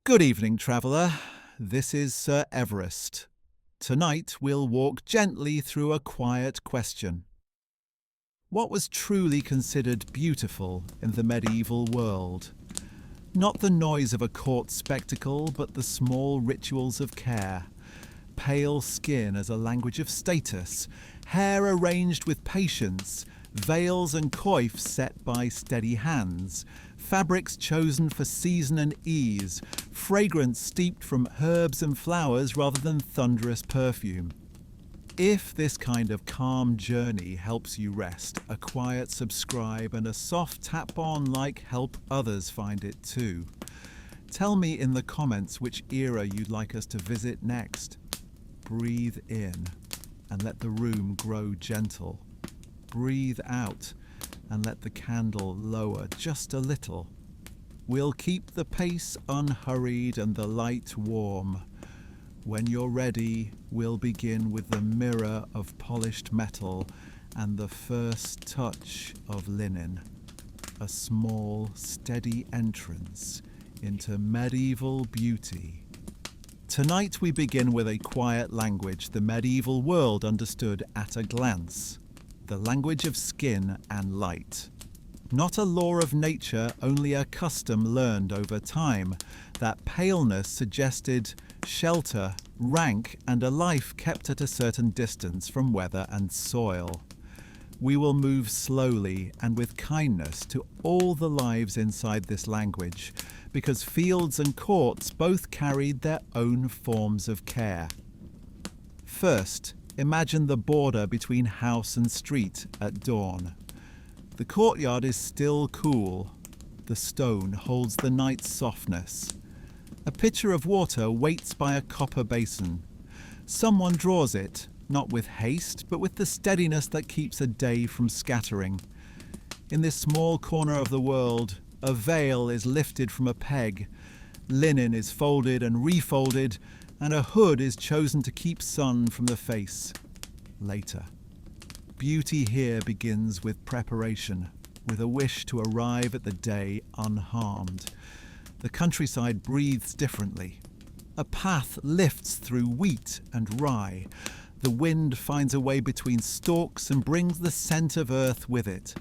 Good evening, traveller. This is Sir Everest. Tonight we'll walk gently through a quiet question. What was truly considered beautiful in the medieval world? Not the noise of a court spectacle, but the small rituals of care. Pale skin as a language of status, hair arranged with patience, veils and coifs set by steady hands, fabrics chosen for season and ease, fragrance steeped from herbs and flowers rather than thunderous perfume. If this kind of calm journey helps you rest, a quiet subscribe and a soft tap on like help others find it too. Tell me in the comments which era you'd like us to visit next. Breathe in and let the room grow gentle. Breathe out and let the candle lower just a little. We'll keep the pace unhurried and the light warm. When you're ready, we'll begin with the mirror of polished metal and the first touch of linen. A small, steady entrance into medieval beauty. Tonight we begin with a quiet language the medieval world understood at a glance. The language of skin and light. Not a law of nature, only a custom learned over time. That paleness suggested shelter, rank, and a life kept at a certain distance from weather and soil. We will move slowly and with kindness to all the lives inside this language, because fields and courts both carried their own forms of care. First, imagine the border between house and street at dawn. The courtyard is still cool. The stone holds the night's softness. A pitcher of water waits by a copper basin. Someone draws it, not with haste, but with the steadiness that keeps a day from scattering. In this small corner of the world, a veil is lifted from a peg. Linen is folded and refolded, and a hood is chosen to keep sun from the face. Later. Beauty here begins with preparation, with a wish to arrive at the day unharmed. The countryside breathes differently. A path lifts through wheat and rye. The wind finds a way between stalks and brings the scent of earth with it.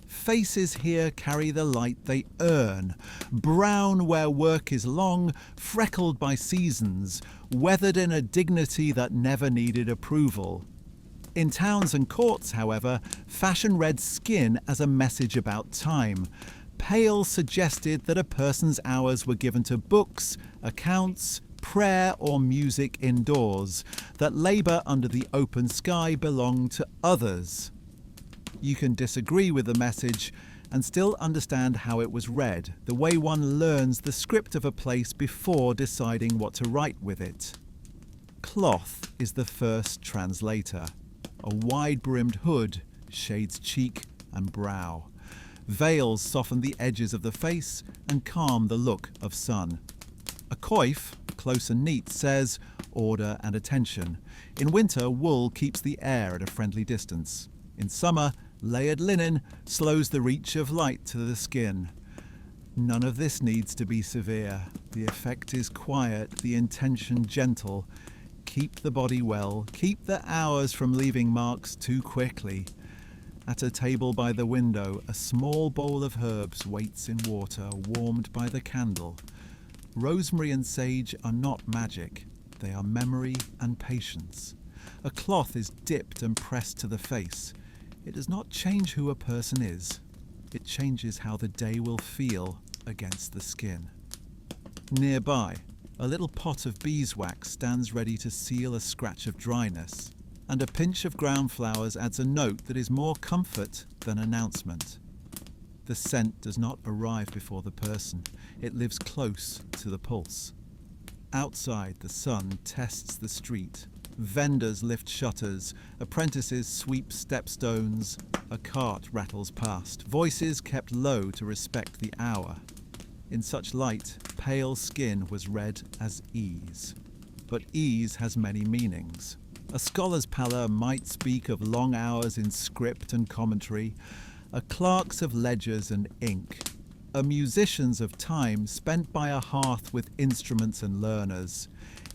Faces here carry the light they earn, brown where work is long, freckled by seasons, weathered in a dignity that never needed approval. In towns and courts, however, fashion read skin as a message about time. Pale suggested that a person's hours were given to books, accounts, prayer or music indoors, that labour under the open sky belonged to others. You can disagree with the message and still understand how it was read, the way one learns the script of a place before deciding what to write with it. Cloth is the first translator. A wide-brimmed hood shades cheek and brow. Veils soften the edges of the face and calm the look of sun. A coif, close and neat, says order and attention. In winter, wool keeps the air at a friendly distance. In summer, layered linen slows the reach of light to the skin. None of this needs to be severe. The effect is quiet, the intention gentle. Keep the body well, keep the hours from leaving marks too quickly. At a table by the window, a small bowl of herbs waits in water, warmed by the candle. Rosemary and sage are not magic, they are memory and patience. A cloth is dipped and pressed to the face. It does not change who a person is. It changes how the day will feel against the skin. Nearby, a little pot of beeswax stands ready to seal a scratch of dryness, and a pinch of ground flowers adds a note that is more comfort than announcement. The scent does not arrive before the person, it lives close to the pulse. Outside, the sun tests the street. Vendors lift shutters, apprentices sweep stepstones, a cart rattles past, voices kept low to respect the hour. In such light, pale skin was read as ease. But ease has many meanings. A scholar's pallor might speak of long hours in script and commentary, a clerk's of ledgers and ink. are musicians of time spent by a hearth with instruments and learners.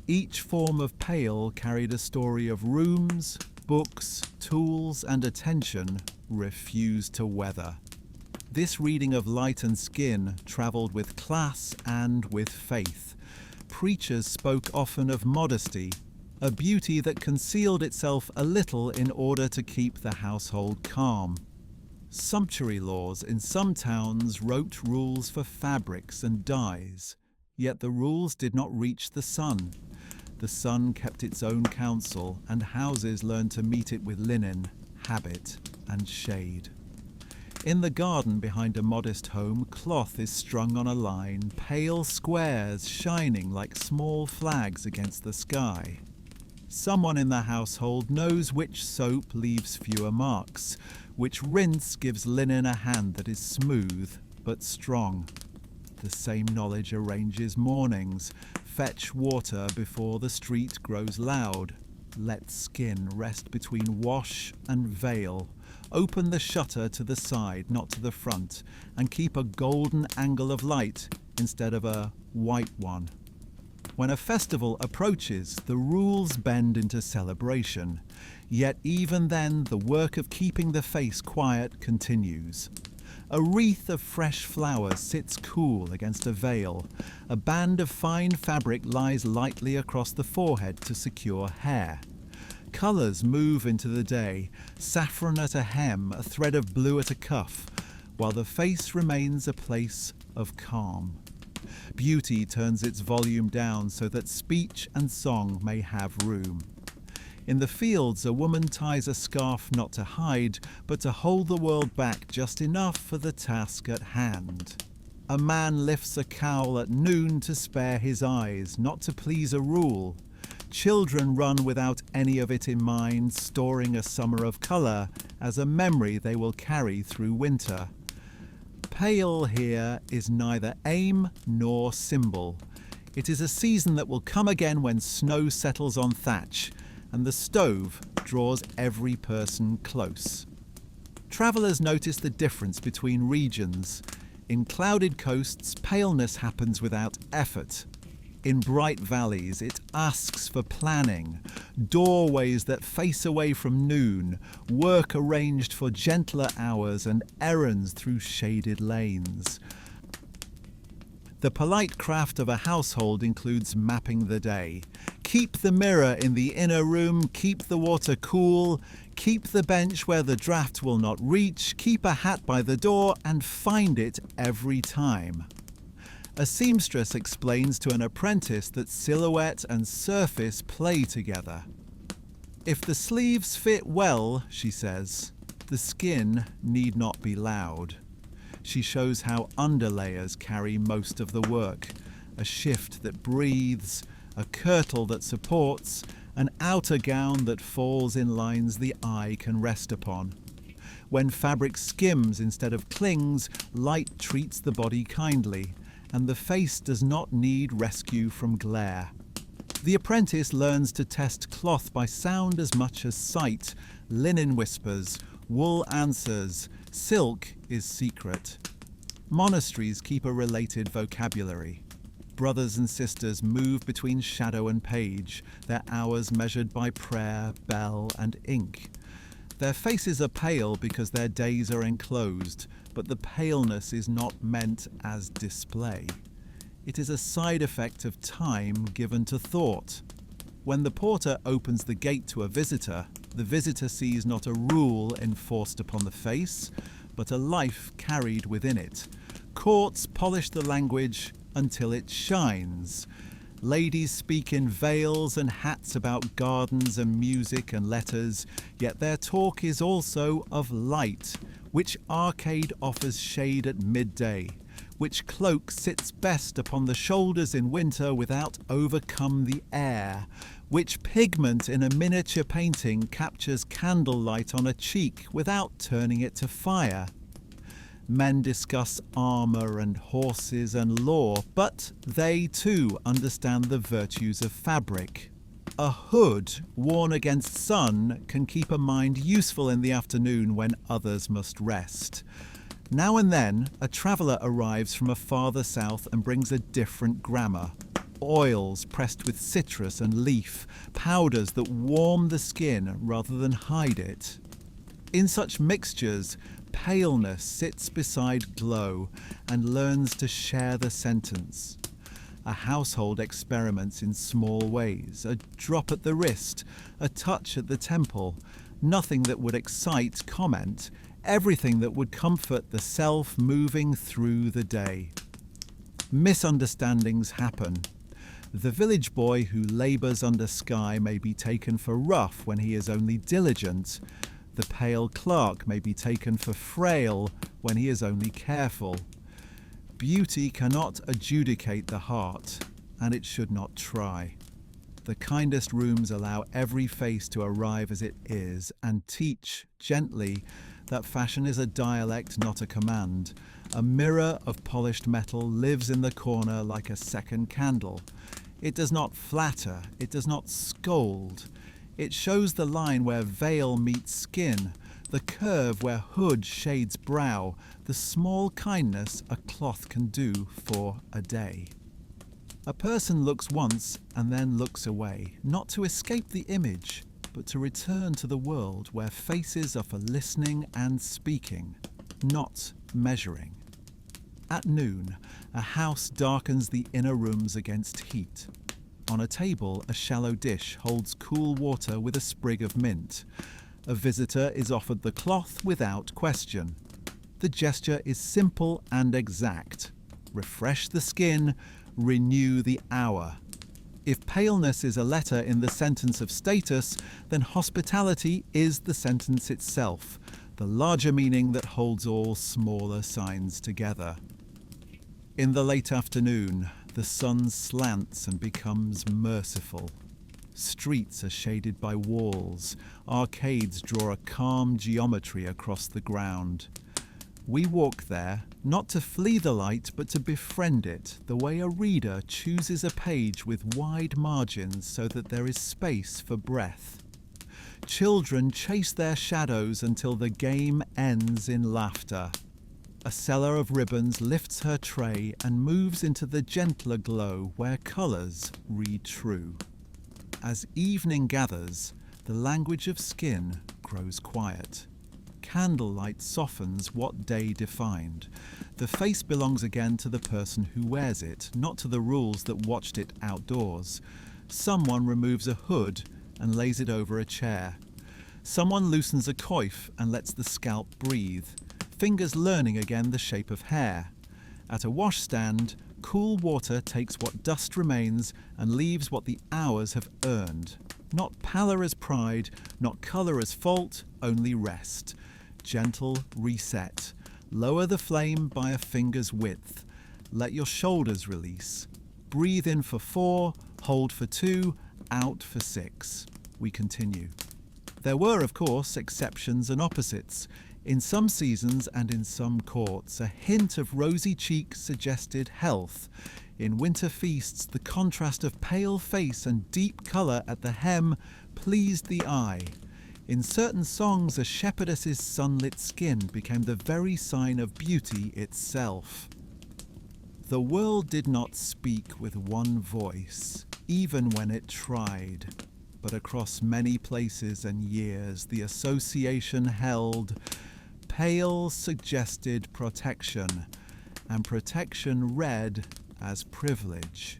Each form of pale carried a story of rooms, books, tools, and attention refused to weather. This reading of light and skin travelled with class and with faith. Preachers spoke often of modesty, a beauty that concealed itself a little in order to keep the household calm. Sumptuary laws in some towns wrote rules for fabrics and dyes, yet the rules did not reach the sun. The sun kept its own counsel, and houses learned to meet it with linen, habit, and shade. In the garden behind a modest home, cloth is strung on a line, pale squares shining like small flags against the sky. Someone in the household knows which soap leaves fewer marks, which rinse gives linen a hand that is smooth but strong. The same knowledge arranges mornings. Fetch water before the street grows loud. Let skin rest between wash and veil. Open the shutter to the side, not to the front, and keep a golden angle of light instead of a white one. When a festival approaches, the rules bend into celebration. Yet even then, the work of keeping the face quiet continues. A wreath of fresh flowers sits cool against a veil. A band of fine fabric lies lightly across the forehead to secure hair. Colours move into the day, saffron at a hem, a thread of blue at a cuff, while the face remains a place of calm. Beauty turns its volume down so that speech and song may have room. In the fields, a woman ties a scarf not to hide, but to hold the world back just enough for the task at hand. A man lifts a cowl at noon to spare his eyes, not to please a rule. Children run without any of it in mind, storing a summer of colour as a memory they will carry through winter. Pale here is neither aim nor symbol. It is a season that will come again when snow settles on thatch, and the stove draws every person close. Travellers notice the difference between regions. In clouded coasts, paleness happens without effort. In bright valleys, it asks for planning, doorways that face away from noon, work arranged for gentler hours, and errands through shaded lanes. The polite craft of a household includes mapping the day. Keep the mirror in the inner room, keep the water cool, keep the bench where the draught will not reach, keep a hat by the door, and find it every time. A seamstress explains to an apprentice that silhouette and surface play together. If the sleeves fit well, she says, the skin need not be loud. She shows how underlayers carry most of the work, a shift that breathes, a kirtle that supports, an outer gown that falls in lines the eye can rest upon. When fabric skims instead of clings, light treats the body kindly, and the face does not need rescue from glare. The apprentice learns to test cloth by sound as much as sight. Linen whispers, wool answers, silk is secret. Monasteries keep a related vocabulary. Brothers and sisters move between shadow and page, their hours measured by prayer, bell, and ink. Their faces are pale because their days are enclosed, but the paleness is not meant as display. It is a side effect of time given to thought. When the porter opens the gate to a visitor, the visitor sees not a rule enforced upon the face, but a life carried within it. Courts polish the language until it shines. Ladies speak in veils and hats about gardens and music and letters, yet their talk is also of light, which arcade offers shade at midday, which cloak sits best upon the shoulders in winter without overcome the air, which pigment in a miniature painting captures candlelight on a cheek without turning it to fire. Men discuss armour and horses and law, but they too understand the virtues of fabric. A hood worn against sun can keep a mind useful in the afternoon when others must rest. Now and then, a traveller arrives from a farther south and brings a different grammar. Oils pressed with citrus and leaf, powders that warm the skin rather than hide it. In such mixtures, paleness sits beside glow and learns to share the sentence. A household experiments in small ways, a drop at the wrist, a touch at the temple, nothing that would excite comment, everything that would comfort the self moving through the day. Misunderstandings happen. The village boy who labours under sky may be taken for rough when he is only diligent. The pale clerk may be taken for frail when he is only careful. Beauty cannot adjudicate the heart, and it should not try. The kindest rooms allow every face to arrive as it is and teach, gently, that fashion is a dialect, not a command. A mirror of polished metal lives in the corner like a second candle. It does not flatter, it does not scold. It shows the line where veil meets skin, the curve where hood shades brow, the small kindness a cloth can do for a day. A person looks once and then looks away, not to escape the image, but to return to the world where faces are for listening and speaking, not measuring. At noon, a house darkens the inner rooms against heat. On a table, a shallow dish holds cool water with a sprig of mint. A visitor is offered the cloth without question. The gesture is simple and exact. Refresh the skin, renew the hour. If paleness is a letter in the sentence of status, then hospitality is the sentence itself, the larger meaning that holds all smaller signs together. In the late afternoon, the sun slants and becomes merciful. Streets are shaded by walls. Arcades draw a calm geometry across the ground. We walk there, not to flee the light, but to befriend it, the way a reader chooses a page with wide margins so that there is space for breath. Children chase their shadows until the game ends in laughter. A seller of ribbons lifts her tray and moves into the gentler glow where colours read true. As evening gathers, the language of skin grows quiet. Candlelight softens what day defined. The face belongs again to the person who wears it, not to the rules that watched it outdoors. Someone removes a hood and lays it over a chair. Someone loosens a coif and lets the scalp breathe, fingers learning again the shape of hair. At a washstand, cool water takes what dust remains and leaves what the hours have earned. Not pallor as pride, not colour as fault, only rest. Gentle reset. Lower the flame by a finger's width. Let your shoulders release. Breathe in for 4, hold for 2, out for 6. We continue. There were, of course, exceptions and opposites. In some seasons and in some courts, a hint of rosy cheek suggested health. In winter feasts, the contrast of pale face and deep colour at the hem pleased the eye. In certain songs, a shepherdess's sunlit skin became the very sign of beauty itself. The world did not speak with one voice, even when it tried. But across many places and years, the association held. Pale suggested protection, and protection read as privilege.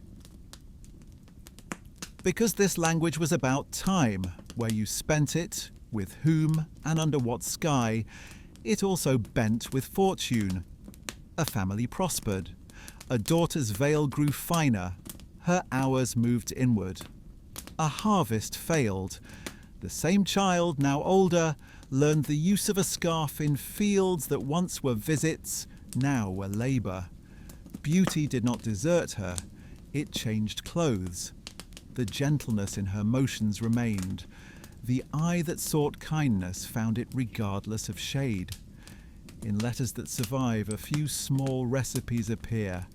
Because this language was about time, where you spent it, with whom, and under what sky, it also bent with fortune. A family prospered. A daughter's veil grew finer. Her hours moved inward. A harvest failed. The same child, now older, learned the use of a scarf in fields that once were visits, now were labour. Beauty did not desert her, it changed clothes. The gentleness in her motions remained. The eye that sought kindness found it regardless of shade. In letters that survive, a few small recipes appear.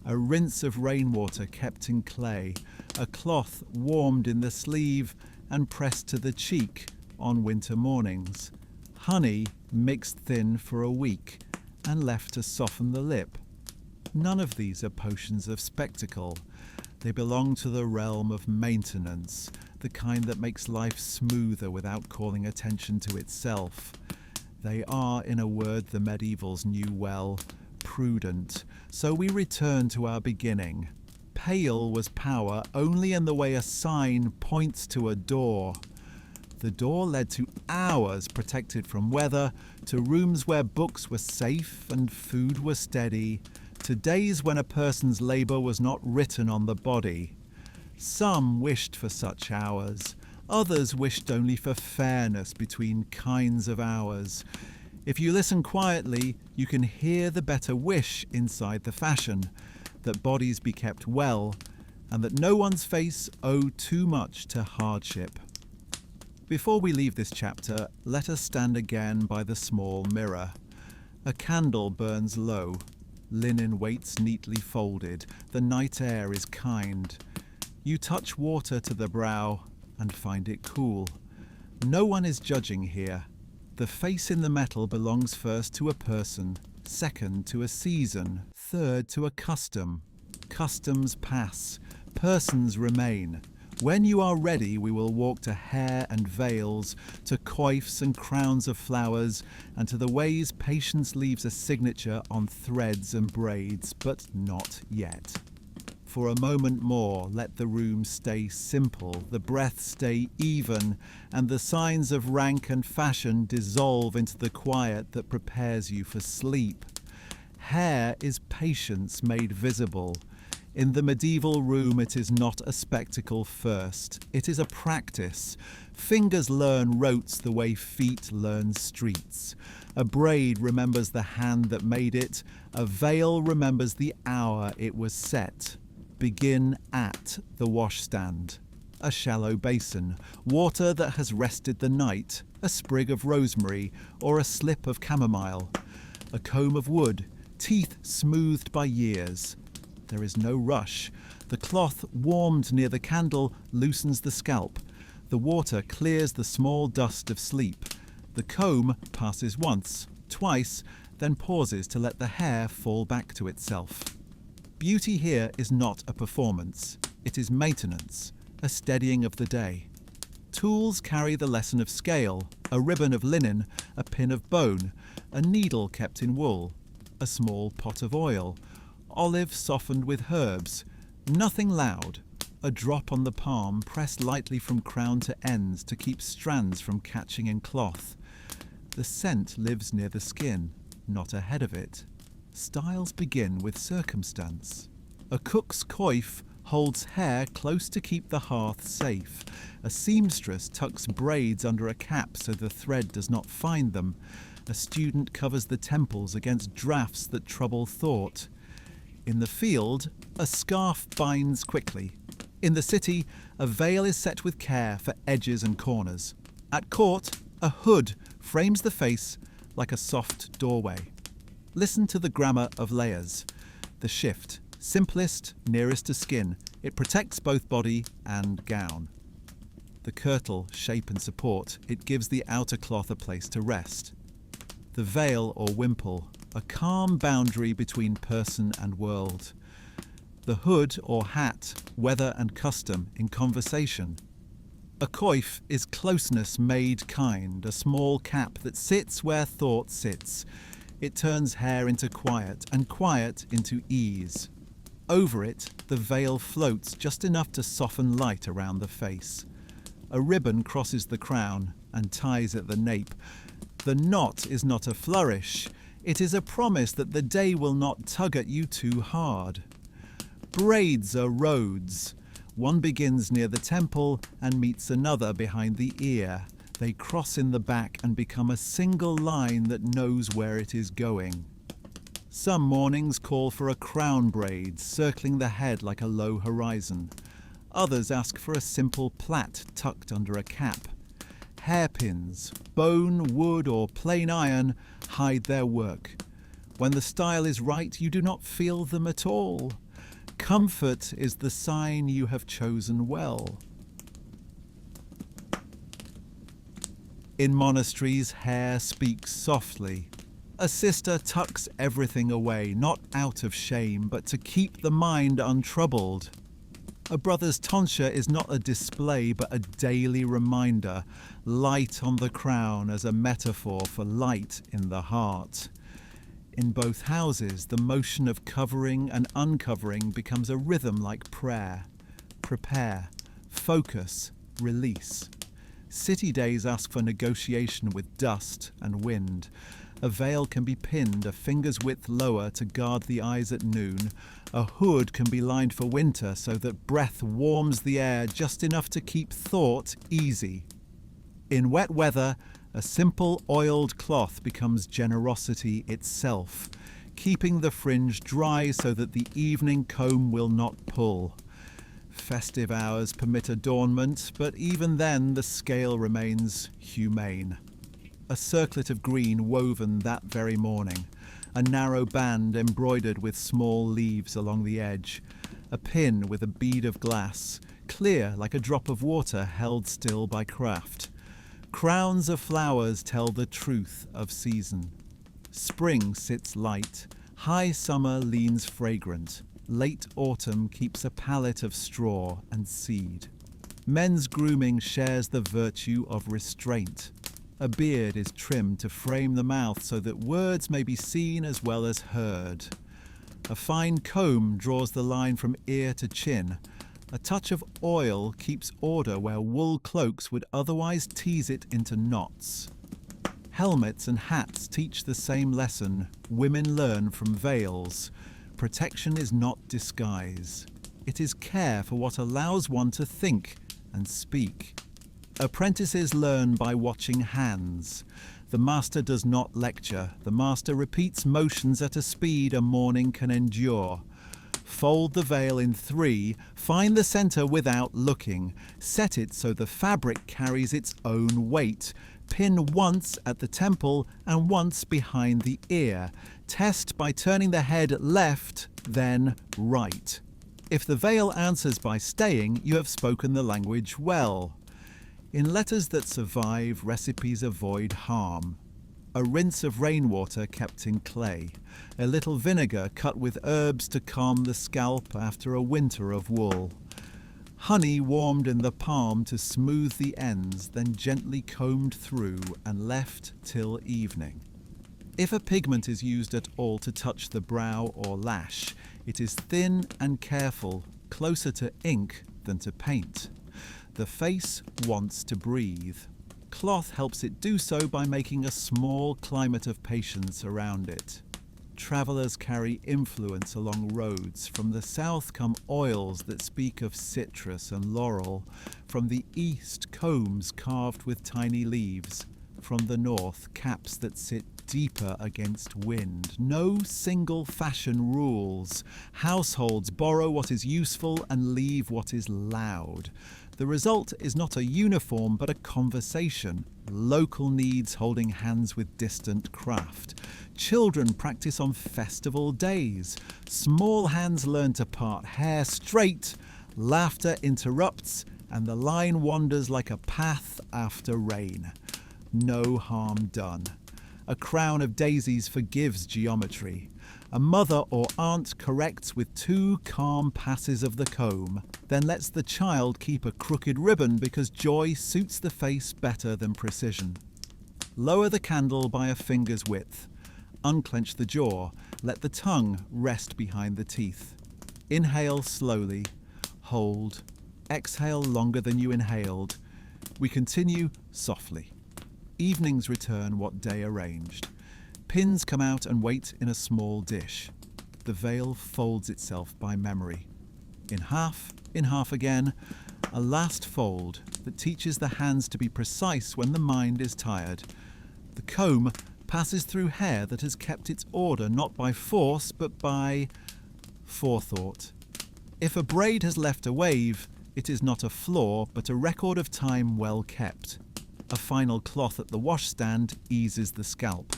A rinse of rainwater kept in clay, a cloth warmed in the sleeve and pressed to the cheek on winter mornings, honey mixed thin for a week, and left to soften the lip. None of these are potions of spectacle. They belong to the realm of maintenance, the kind that makes life smoother without calling attention to itself. They are, in a word the medievals knew well, prudent. So we return to our beginning. Pale was power only in the way a sign points to a door. The door led to hours protected from weather, to rooms where books were safe and food was steady, to days when a person's labour was not written on the body. Some wished for such hours, others wished only for fairness between kinds of hours. If you listen quietly, you can hear the better wish inside the fashion, that bodies be kept well, and that no one's face owe too much to hardship. Before we leave this chapter, let us stand again by the small mirror. A candle burns low. Linen waits neatly folded. The night air is kind. You touch water to the brow and find it cool. No one is judging here. The face in the metal belongs first to a person, second to a season, third to a custom. Customs pass. Persons remain. When you are ready, we will walk to hair and veils, to coifs and crowns of flowers, and to the ways patience leaves a signature on threads and braids, but not yet. For a moment more, let the room stay simple, the breath stay even, and the signs of rank and fashion dissolve into the quiet that prepares you for sleep. Hair is patience made visible. In the medieval room, it is not a spectacle first. It is a practice. Fingers learn rotes the way feet learn streets. A braid remembers the hand that made it. A veil remembers the hour it was set. Begin at the washstand. A shallow basin, water that has rested the night, a sprig of rosemary or a slip of chamomile, a comb of wood, teeth smoothed by years. There is no rush. The cloth warmed near the candle loosens the scalp. The water clears the small dust of sleep. The comb passes once, twice, then pauses to let the hair fall back to itself. Beauty here is not a performance. It is maintenance, a steadying of the day. Tools carry the lesson of scale, a ribbon of linen, a pin of bone, a needle kept in wool, a small pot of oil, olive softened with herbs, nothing loud, a drop on the palm pressed lightly from crown to ends to keep strands from catching in cloth. The scent lives near the skin, not ahead of it. Styles begin with circumstance. A cook's coif holds hair close to keep the hearth safe. A seamstress tucks braids under a cap so the thread does not find them. A student covers the temples against draughts that trouble thought. In the field, a scarf binds quickly. In the city, a veil is set with care for edges and corners. At court, a hood frames the face like a soft doorway. Listen to the grammar of layers. The shift, simplest, nearest to skin. It protects both body and gown. The kirtle, shape and support. It gives the outer cloth a place to rest. The veil or wimple, a calm boundary between person and world. The hood or hat, weather and custom in conversation. A coif is closeness made kind, a small cap that sits where thought sits. It turns hair into quiet and quiet into ease. Over it, the veil floats just enough to soften light around the face. A ribbon crosses the crown and ties at the nape. The knot is not a flourish. It is a promise that the day will not tug at you too hard. Braids are roads. One begins near the temple and meets another behind the ear. They cross in the back and become a single line that knows where it is going. Some mornings call for a crown braid circling the head like a low horizon. Others ask for a simple plait tucked under a cap. Hairpins, bone, wood or plain iron hide their work. When the style is right, you do not feel them at all. Comfort is the sign you have chosen well. In monasteries, hair speaks softly. A sister tucks everything away, not out of shame, but to keep the mind untroubled. A brother's tonsure is not a display, but a daily reminder, light on the crown as a metaphor for light in the heart. In both houses, the motion of covering and uncovering becomes a rhythm like prayer. Prepare, focus, release. City days ask for negotiation with dust and wind. A veil can be pinned a finger's width lower to guard the eyes at noon. A hood can be lined for winter so that breath warms the air just enough to keep thought easy. In wet weather, a simple oiled cloth becomes generosity itself, keeping the fringe dry so that the evening comb will not pull. Festive hours permit adornment, but even then the scale remains humane. A circlet of green woven that very morning, a narrow band embroidered with small leaves along the edge, a pin with a bead of glass, clear like a drop of water held still by craft. Crowns of flowers tell the truth of season. Spring sits light, high summer leans fragrant, late autumn keeps a palette of straw and seed. Men's grooming shares the virtue of restraint. A beard is trimmed to frame the mouth so that words may be seen as well as heard. A fine comb draws the line from ear to chin. A touch of oil keeps order where wool cloaks would otherwise tease it into knots. Helmets and hats teach the same lesson women learn from veils. Protection is not disguise. It is care for what allows one to think and speak. Apprentices learn by watching hands. The master does not lecture. The master repeats motions at a speed a morning can endure. Fold the veil in 3, find the center without looking. Set it so the fabric carries its own weight. Pin once at the temple and once behind the ear. Test by turning the head left, then right. If the veil answers by staying, you have spoken the language well. In letters that survive, recipes avoid harm. A rinse of rainwater kept in clay. A little vinegar cut with herbs to calm the scalp after a winter of wool. Honey warmed in the palm to smooth the ends, then gently combed through and left till evening. If a pigment is used at all to touch the brow or lash, it is thin and careful, closer to ink than to paint. The face wants to breathe. Cloth helps it do so by making a small climate of patience around it. Travellers carry influence along roads. From the south come oils that speak of citrus and laurel. From the east, combs carved with tiny leaves. From the north, caps that sit deeper against wind. No single fashion rules. Households borrow what is useful and leave what is loud. The result is not a uniform but a conversation. Local needs holding hands with distant craft. Children practice on festival days. Small hands learn to part hair straight. Laughter interrupts and the line wanders like a path after rain. No harm done. A crown of daisies forgives geometry. A mother or aunt corrects with 2 calm passes of the comb, then lets the child keep a crooked ribbon because joy suits the face better than precision. Lower the candle by a finger's width. Unclench the jaw. Let the tongue rest behind the teeth. Inhale slowly. Hold. Exhale longer than you inhaled. We continue softly. Evenings return what day arranged. Pins come out and wait in a small dish. The veil folds itself by memory. In half again, a last fold that teaches the hands to be precise when the mind is tired. The comb passes through hair that has kept its order not by force but by forethought. If a braid has left a wave, it is not a flaw but a record of time well kept. A final cloth at the washstand eases the scalp.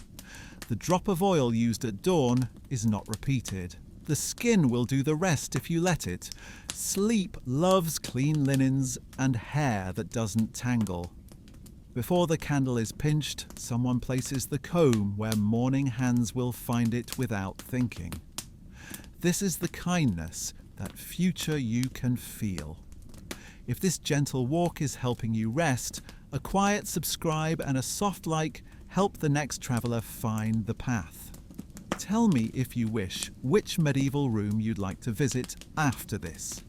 The drop of oil used at dawn is not repeated. The skin will do the rest if you let it. Sleep loves clean linens and hair that doesn't tangle. Before the candle is pinched, someone places the comb where mourning hands will find it without thinking. This is the kindness that future you can feel. If this gentle walk is helping you rest, a quiet subscribe and a soft like help the next traveller find the path. Tell me, if you wish, which medieval room you'd like to visit after this.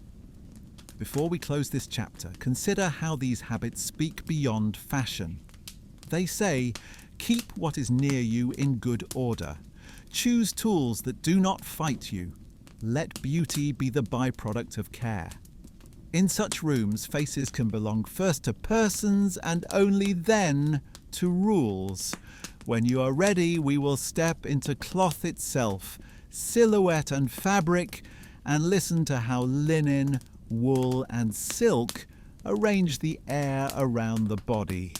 Before we close this chapter, consider how these habits speak beyond fashion. They say, keep what is near you in good order. Choose tools that do not fight you. Let beauty be the byproduct of care. In such rooms, faces can belong first to persons and only then to rules. When you are ready, we will step into cloth itself, silhouette and fabric, and listen to how linen, wool and silk arrange the air around the body.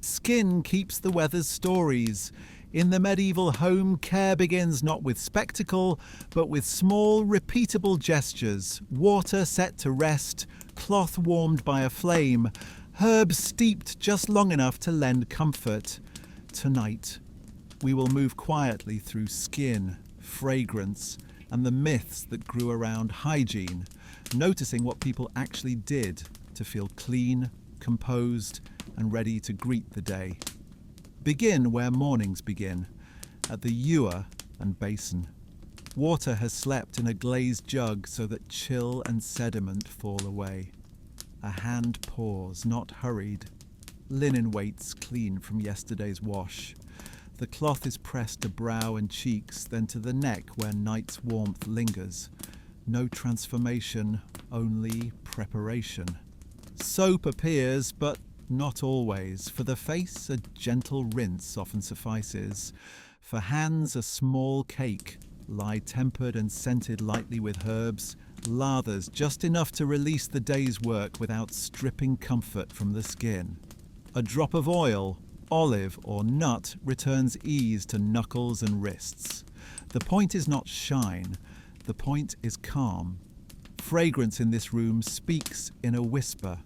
Skin keeps the weather's stories. In the medieval home, care begins not with spectacle, but with small, repeatable gestures. Water set to rest, cloth warmed by a flame, herbs steeped just long enough to lend comfort. Tonight, we will move quietly through skin, fragrance, and the myths that grew around hygiene, noticing what people actually did to feel clean, composed, and ready to greet the day. Begin where mornings begin, at the ewer and basin. Water has slept in a glazed jug so that chill and sediment fall away. A hand pours, not hurried. Linen waits clean from yesterday's wash. The cloth is pressed to brow and cheeks, then to the neck where night's warmth lingers. No transformation, only preparation. Soap appears, but not always. For the face, a gentle rinse often suffices. For hands, a small cake, lie tempered and scented lightly with herbs, lathers just enough to release the day's work without stripping comfort from the skin. A drop of oil, olive or nut returns ease to knuckles and wrists. The point is not shine, the point is calm. Fragrance in this room speaks in a whisper.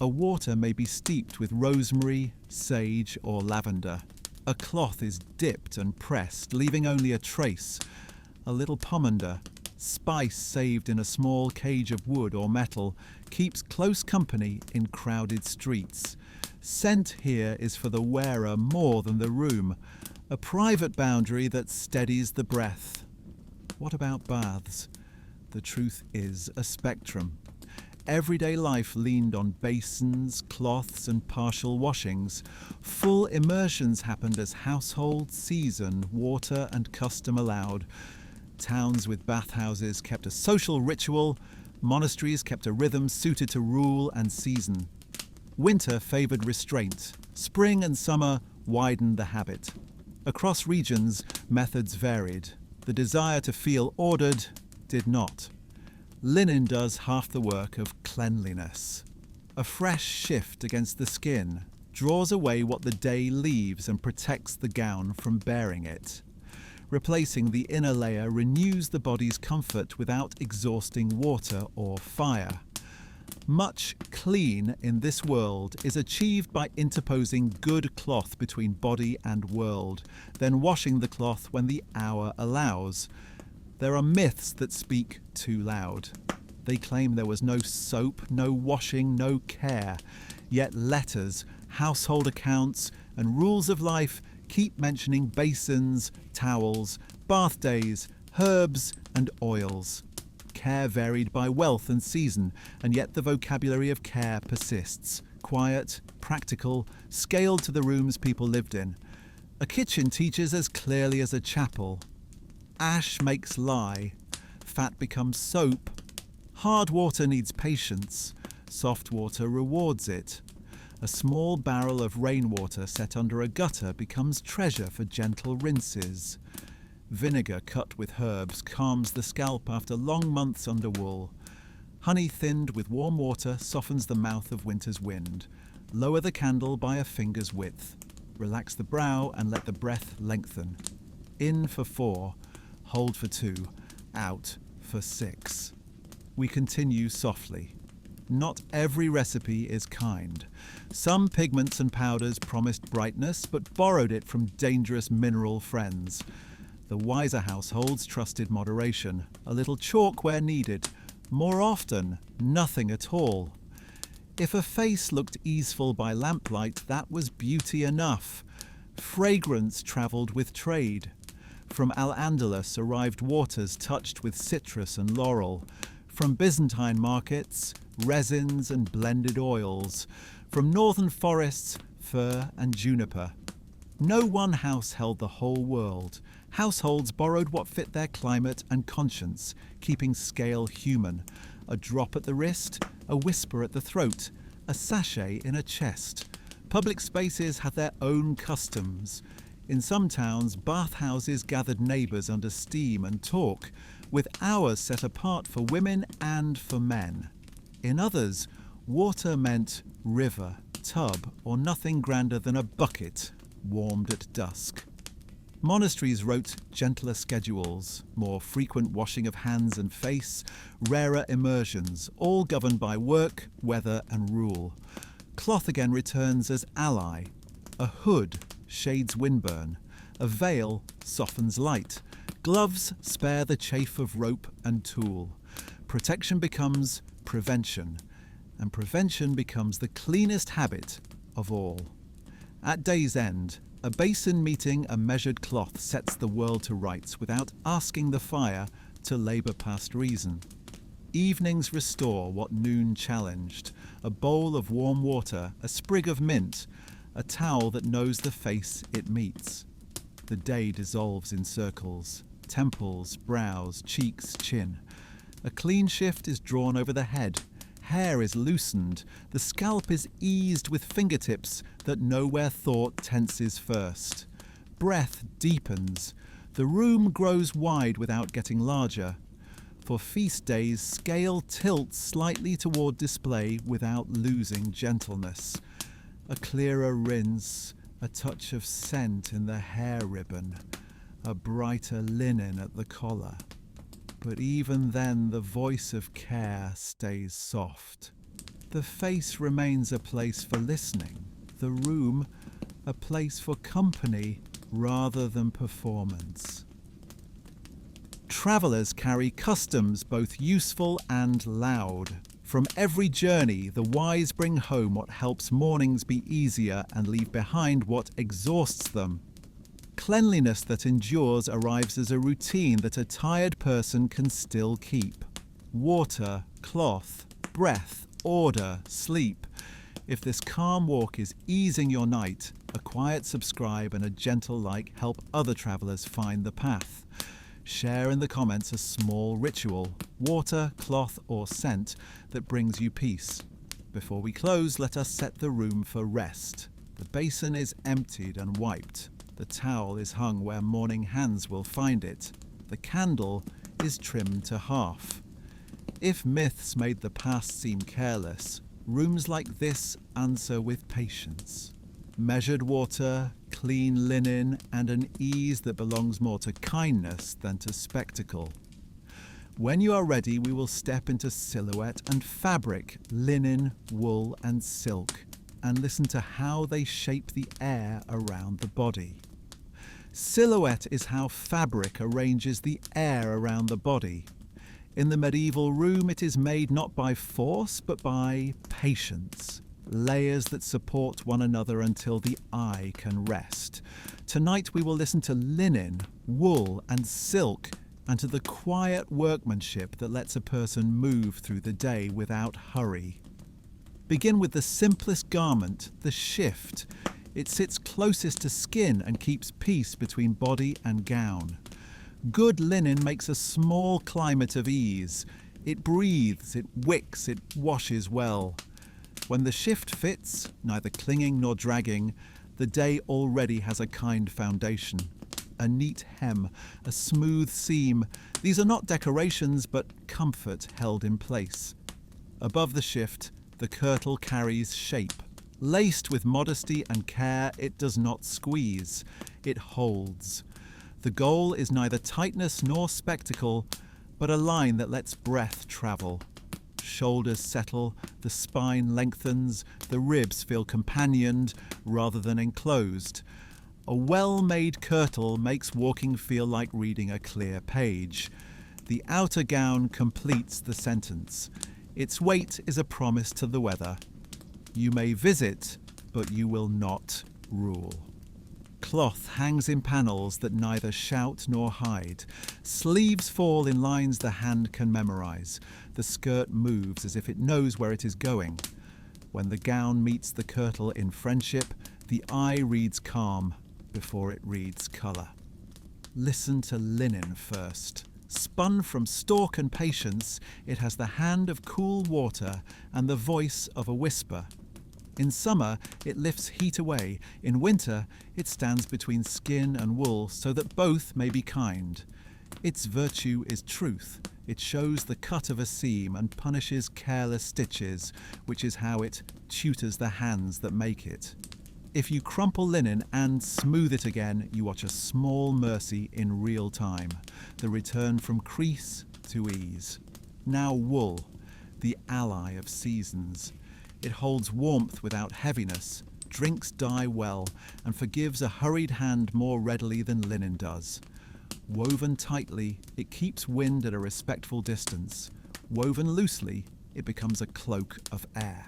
A water may be steeped with rosemary, sage or lavender. A cloth is dipped and pressed, leaving only a trace. A little pomander, spice saved in a small cage of wood or metal, keeps close company in crowded streets. Scent here is for the wearer more than the room, a private boundary that steadies the breath. What about baths? The truth is a spectrum. Everyday life leaned on basins, cloths and partial washings. Full immersions happened as household, season, water and custom allowed. Towns with bathhouses kept a social ritual. Monasteries kept a rhythm suited to rule and season. Winter favoured restraint. Spring and summer widened the habit. Across regions, methods varied. The desire to feel ordered did not. Linen does half the work of cleanliness. A fresh shift against the skin draws away what the day leaves and protects the gown from bearing it. Replacing the inner layer renews the body's comfort without exhausting water or fire. Much clean in this world is achieved by interposing good cloth between body and world, then washing the cloth when the hour allows. There are myths that speak too loud. They claim there was no soap, no washing, no care. Yet letters, household accounts, and rules of life keep mentioning basins, towels, bath days, herbs, and oils. Care varied by wealth and season, and yet the vocabulary of care persists. Quiet, practical, scaled to the rooms people lived in. A kitchen teaches as clearly as a chapel. Ash makes lye. Fat becomes soap. Hard water needs patience. Soft water rewards it. A small barrel of rainwater set under a gutter becomes treasure for gentle rinses. Vinegar cut with herbs calms the scalp after long months under wool. Honey thinned with warm water softens the mouth of winter's wind. Lower the candle by a finger's width. Relax the brow and let the breath lengthen. In for 4, hold for 2, out for 6. We continue softly. not every recipe is kind. Some pigments and powders promised brightness, but borrowed it from dangerous mineral friends. The wiser households trusted moderation, a little chalk where needed, more often, nothing at all. If a face looked easeful by lamplight, that was beauty enough. Fragrance travelled with trade. From Al-Andalus arrived waters touched with citrus and laurel. From Byzantine markets, resins and blended oils. From northern forests, fir and juniper. No one house held the whole world. Households borrowed what fit their climate and conscience, keeping scale human. A drop at the wrist, a whisper at the throat, a sachet in a chest. Public spaces had their own customs. In some towns, bathhouses gathered neighbours under steam and talk, with hours set apart for women and for men. In others, water meant river, tub, or nothing grander than a bucket, warmed at dusk. Monasteries wrote gentler schedules, more frequent washing of hands and face, rarer immersions, all governed by work, weather and rule. Cloth again returns as ally. A hood shades windburn. A veil softens light. Gloves spare the chafe of rope and tool. Protection becomes prevention, and prevention becomes the cleanest habit of all. At day's end, a basin meeting a measured cloth sets the world to rights without asking the fire to labour past reason. Evenings restore what noon challenged, a bowl of warm water, a sprig of mint, a towel that knows the face it meets. The day dissolves in circles, temples, brows, cheeks, chin. A clean shift is drawn over the head. Hair is loosened, the scalp is eased with fingertips that know where thought tenses first. Breath deepens, the room grows wide without getting larger. For feast days, scale tilts slightly toward display without losing gentleness. A clearer rinse, a touch of scent in the hair ribbon, a brighter linen at the collar. But even then the voice of care stays soft. The face remains a place for listening, the room a place for company rather than performance. Travellers carry customs both useful and loud. From every journey, the wise bring home what helps mornings be easier and leave behind what exhausts them. Cleanliness that endures arrives as a routine that a tired person can still keep. Water, cloth, breath, order, sleep. If this calm walk is easing your night, a quiet subscribe and a gentle like help other travellers find the path. Share in the comments a small ritual, water, cloth or scent that brings you peace. Before we close, let us set the room for rest. The basin is emptied and wiped. The towel is hung where morning hands will find it. The candle is trimmed to half. If myths made the past seem careless, rooms like this answer with patience. Measured water, clean linen, and an ease that belongs more to kindness than to spectacle. When you are ready, we will step into silhouette and fabric, linen, wool, and silk, and listen to how they shape the air around the body. Silhouette is how fabric arranges the air around the body. In the medieval room, it is made not by force, but by patience. Layers that support one another until the eye can rest. Tonight we will listen to linen, wool, and silk, and to the quiet workmanship that lets a person move through the day without hurry. Begin with the simplest garment, the shift. It sits closest to skin and keeps peace between body and gown. Good linen makes a small climate of ease. It breathes, it wicks, it washes well. When the shift fits, neither clinging nor dragging, the day already has a kind foundation. A neat hem, a smooth seam. These are not decorations, but comfort held in place. Above the shift, the kirtle carries shape. Laced with modesty and care, it does not squeeze. It holds. The goal is neither tightness nor spectacle, but a line that lets breath travel. shoulders settle, the spine lengthens, the ribs feel companioned rather than enclosed. A well-made kirtle makes walking feel like reading a clear page. The outer gown completes the sentence. Its weight is a promise to the weather. You may visit, but you will not rule. Cloth hangs in panels that neither shout nor hide. Sleeves fall in lines the hand can memorize. The skirt moves as if it knows where it is going. When the gown meets the kirtle in friendship, the eye reads calm before it reads colour. Listen to linen first. Spun from stalk and patience, it has the hand of cool water and the voice of a whisper. In summer, it lifts heat away. In winter, it stands between skin and wool so that both may be kind. Its virtue is truth. It shows the cut of a seam and punishes careless stitches, which is how it tutors the hands that make it. If you crumple linen and smooth it again, you watch a small mercy in real time, the return from crease to ease. Now wool, the ally of seasons. It holds warmth without heaviness, drinks dye well, and forgives a hurried hand more readily than linen does. Woven tightly, it keeps wind at a respectful distance. Woven loosely, it becomes a cloak of air.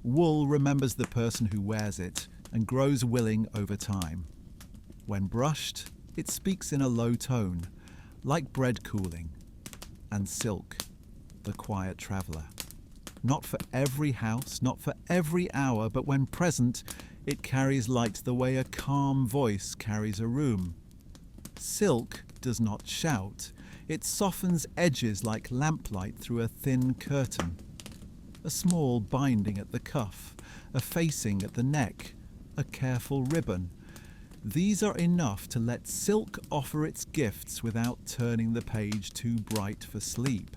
Wool remembers the person who wears it and grows willing over time. When brushed, it speaks in a low tone, like bread cooling. And silk, the quiet traveller. Not for every house, not for every hour, but when present, it carries light the way a calm voice carries a room. Silk does not shout. It softens edges like lamplight through a thin curtain. A small binding at the cuff, a facing at the neck, a careful ribbon. These are enough to let silk offer its gifts without turning the page too bright for sleep.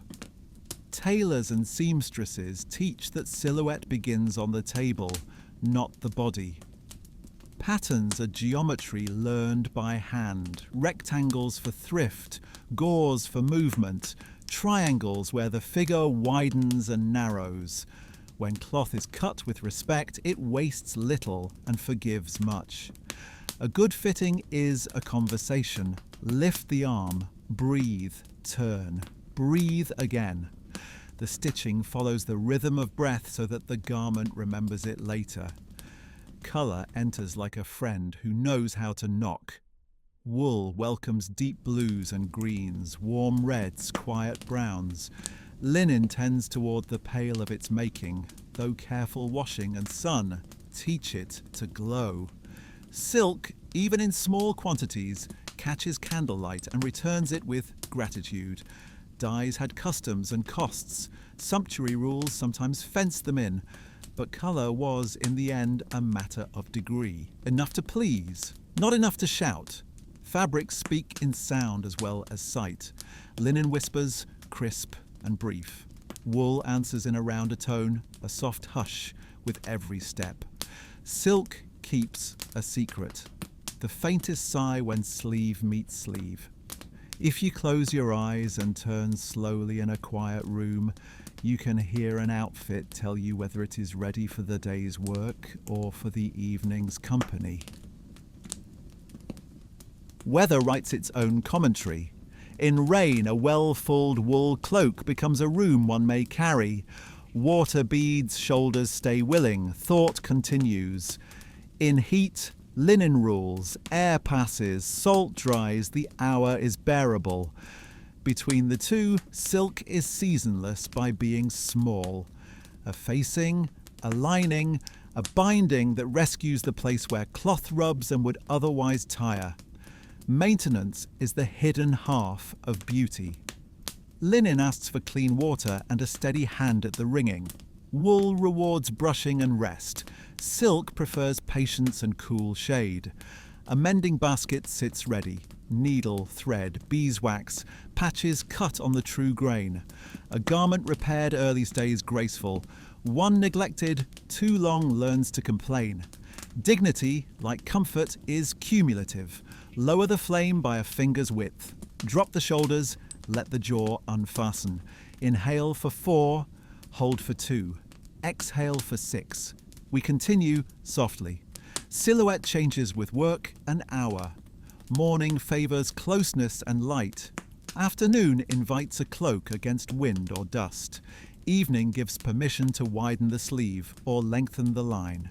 Tailors and seamstresses teach that silhouette begins on the table, not the body. Patterns are geometry learned by hand, rectangles for thrift, gauze for movement, triangles where the figure widens and narrows. When cloth is cut with respect, it wastes little and forgives much. A good fitting is a conversation. Lift the arm, breathe, turn, breathe again. The stitching follows the rhythm of breath so that the garment remembers it later. Colour enters like a friend who knows how to knock. Wool welcomes deep blues and greens, warm reds, quiet browns. Linen tends toward the pale of its making, though careful washing and sun teach it to glow. Silk, even in small quantities, catches candlelight and returns it with gratitude. Dyes had customs and costs. Sumptuary rules sometimes fenced them in. But colour was, in the end, a matter of degree. Enough to please, not enough to shout. Fabrics speak in sound as well as sight. Linen whispers, crisp and brief. Wool answers in a rounder tone, a soft hush with every step. Silk keeps a secret. The faintest sigh when sleeve meets sleeve. If you close your eyes and turn slowly in a quiet room, you can hear an outfit tell you whether it is ready for the day's work or for the evening's company. Weather writes its own commentary. In rain, a well-fulled wool cloak becomes a room one may carry. Water beads, shoulders stay willing, thought continues. In heat, linen rules, air passes, salt dries, the hour is bearable. Between the two, silk is seasonless by being small. A facing, a lining, a binding that rescues the place where cloth rubs and would otherwise tire. Maintenance is the hidden half of beauty. Linen asks for clean water and a steady hand at the wringing. Wool rewards brushing and rest. Silk prefers patience and cool shade. A mending basket sits ready. Needle, thread, beeswax, patches cut on the true grain. A garment repaired early stays graceful. One neglected, too long learns to complain. Dignity, like comfort, is cumulative. Lower the flame by a finger's width. Drop the shoulders, let the jaw unfasten. Inhale for 4, Hold for 2. Exhale for 6. We continue softly. Silhouette changes with work an hour. Morning favours closeness and light. Afternoon invites a cloak against wind or dust. Evening gives permission to widen the sleeve or lengthen the line.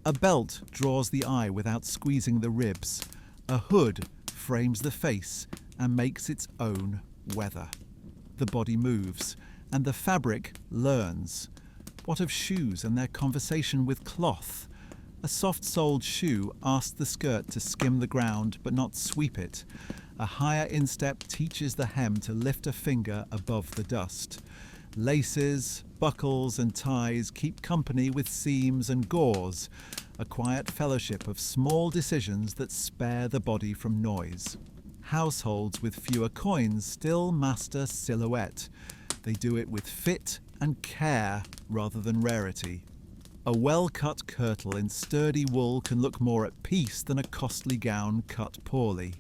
A belt draws the eye without squeezing the ribs. A hood frames the face and makes its own weather. The body moves, and the fabric learns. What of shoes and their conversation with cloth? A soft-soled shoe asks the skirt to skim the ground but not sweep it. A higher instep teaches the hem to lift a finger above the dust. Laces, buckles and ties keep company with seams and gauze, a quiet fellowship of small decisions that spare the body from noise. Households with fewer coins still master silhouette. They do it with fit and care rather than rarity. A well-cut kirtle in sturdy wool can look more at peace than a costly gown cut poorly.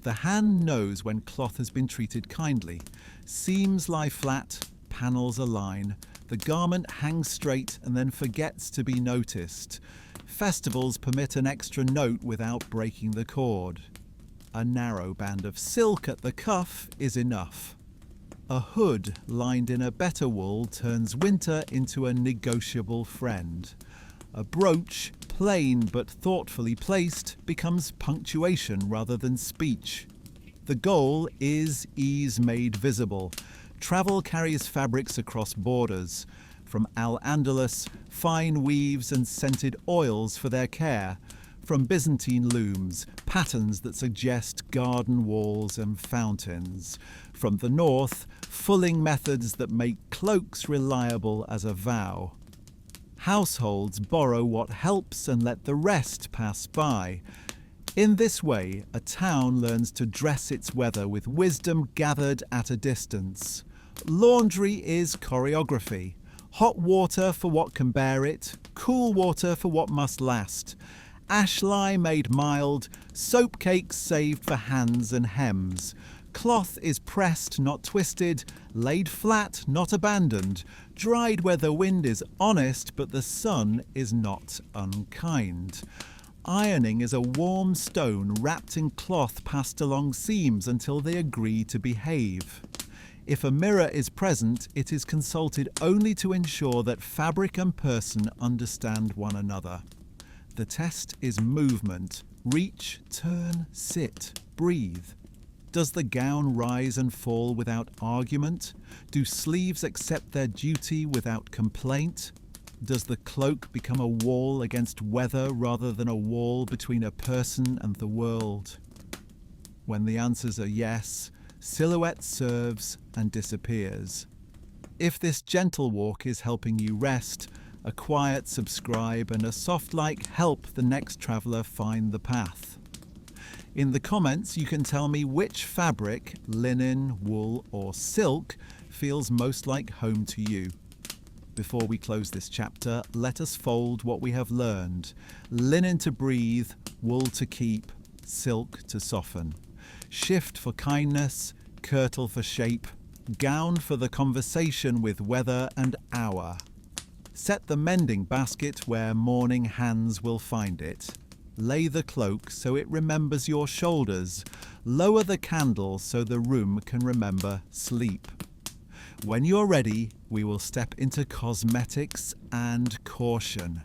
The hand knows when cloth has been treated kindly. Seams lie flat, panels align. The garment hangs straight and then forgets to be noticed. Festivals permit an extra note without breaking the cord. A narrow band of silk at the cuff is enough. A hood lined in a better wool turns winter into a negotiable friend. A brooch, plain but thoughtfully placed, becomes punctuation rather than speech. The goal is ease made visible. Travel carries fabrics across borders. From Al-Andalus, fine weaves and scented oils for their care. From Byzantine looms, patterns that suggest garden walls and fountains. From the north, fulling methods that make cloaks reliable as a vow. Households borrow what helps and let the rest pass by. In this way, a town learns to dress its weather with wisdom gathered at a distance. Laundry is choreography. Hot water for what can bear it, cool water for what must last. Ashlie made mild, soap cakes saved for hands and hems. Cloth is pressed, not twisted, laid flat, not abandoned, dried where the wind is honest but the sun is not unkind. Ironing is a warm stone wrapped in cloth passed along seams until they agree to behave. If a mirror is present, it is consulted only to ensure that fabric and person understand one another. The test is movement. Reach, turn, sit, breathe. Does the gown rise and fall without argument? Do sleeves accept their duty without complaint? Does the cloak become a wall against weather rather than a wall between a person and the world? When the answers are yes, silhouette serves and disappears. If this gentle walk is helping you rest, a quiet subscribe and a soft like help the next traveller find the path. In the comments you can tell me which fabric, linen, wool or silk, feels most like home to you. Before we close this chapter, let us fold what we have learned. Linen to breathe, wool to keep, silk to soften. Shift for kindness, kirtle for shape, gown for the conversation with weather and hour. Set the mending basket where morning hands will find it. Lay the cloak so it remembers your shoulders. Lower the candle so the room can remember sleep. When you're ready, we will step into cosmetics and caution.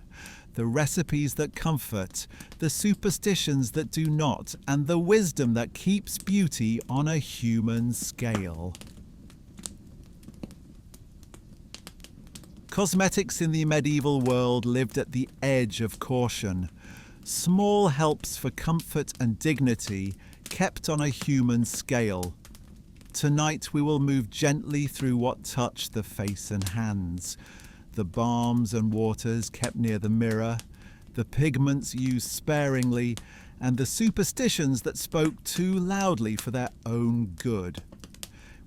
The recipes that comfort, the superstitions that do not, and the wisdom that keeps beauty on a human scale. Cosmetics in the medieval world lived at the edge of caution. Small helps for comfort and dignity kept on a human scale. Tonight we will move gently through what touch the face and hands. The balms and waters kept near the mirror, the pigments used sparingly, and the superstitions that spoke too loudly for their own good.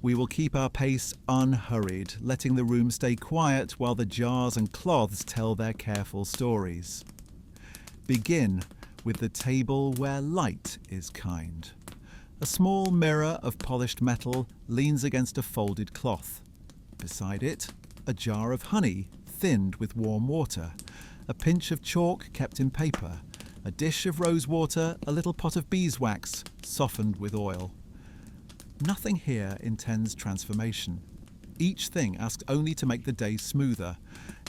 We will keep our pace unhurried, letting the room stay quiet while the jars and cloths tell their careful stories. Begin with the table where light is kind. A small mirror of polished metal leans against a folded cloth. Beside it, a jar of honey thinned with warm water, a pinch of chalk kept in paper, a dish of rose water, a little pot of beeswax softened with oil. Nothing here intends transformation. Each thing asks only to make the day smoother.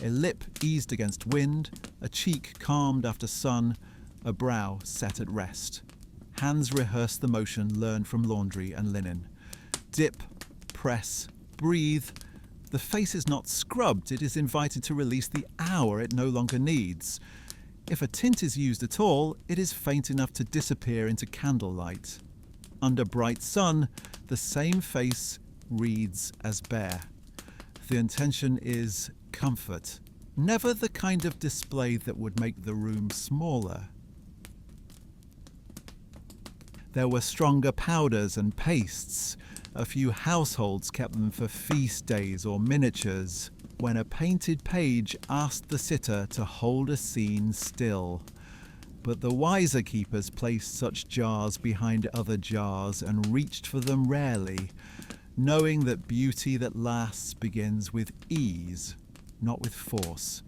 A lip eased against wind, a cheek calmed after sun, a brow set at rest. Hands rehearse the motion learned from laundry and linen. Dip, press, breathe. The face is not scrubbed, it is invited to release the hour it no longer needs. If a tint is used at all, it is faint enough to disappear into candlelight. Under bright sun, the same face reads as bare. The intention is comfort, never the kind of display that would make the room smaller. There were stronger powders and pastes. A few households kept them for feast days or miniatures, when a painted page asked the sitter to hold a scene still. But the wiser keepers placed such jars behind other jars and reached for them rarely, knowing that beauty that lasts begins with ease, not with force.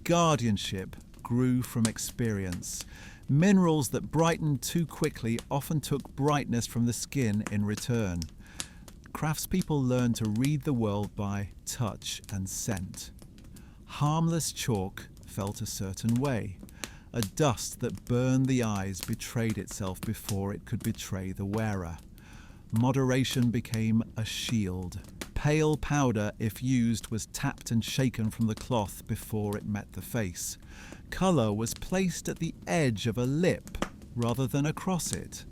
Guardianship grew from experience. Minerals that brightened too quickly often took brightness from the skin in return. Craftspeople learned to read the world by touch and scent. Harmless chalk felt a certain way. A dust that burned the eyes betrayed itself before it could betray the wearer. Moderation became a shield. Pale powder, if used, was tapped and shaken from the cloth before it met the face. Colour was placed at the edge of a lip rather than across it.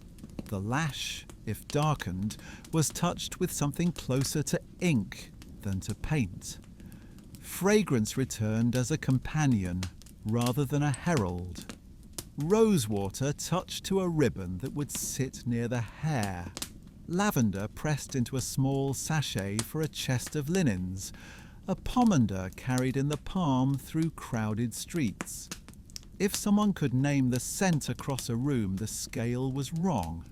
The lash, if darkened, was touched with something closer to ink than to paint. Fragrance returned as a companion rather than a herald. Rosewater touched to a ribbon that would sit near the hair. Lavender pressed into a small sachet for a chest of linens. A pomander carried in the palm through crowded streets. If someone could name the scent across a room, the scale was wrong.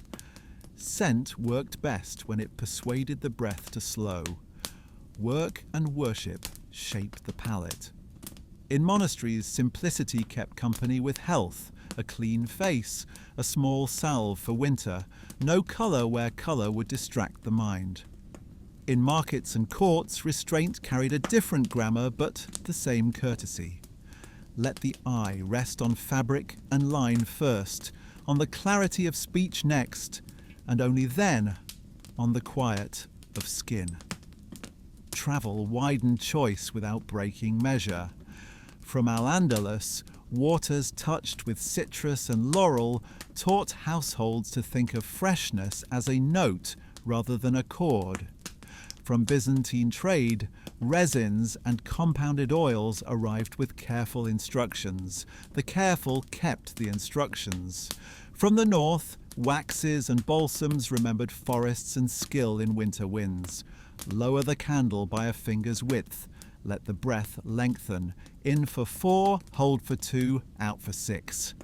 Scent worked best when it persuaded the breath to slow. Work and worship shaped the palate. In monasteries, simplicity kept company with health, a clean face, a small salve for winter, no colour where colour would distract the mind. In markets and courts, restraint carried a different grammar but the same courtesy. Let the eye rest on fabric and line first, on the clarity of speech next, and only then on the quiet of skin. Travel widened choice without breaking measure. From Al-Andalus, waters touched with citrus and laurel taught households to think of freshness as a note rather than a chord. From Byzantine trade, resins and compounded oils arrived with careful instructions. The careful kept the instructions. From the north, waxes and balsams remembered forests and skill in winter winds. Lower the candle by a finger's width. Let the breath lengthen. In for 4, hold for 2, out for 6.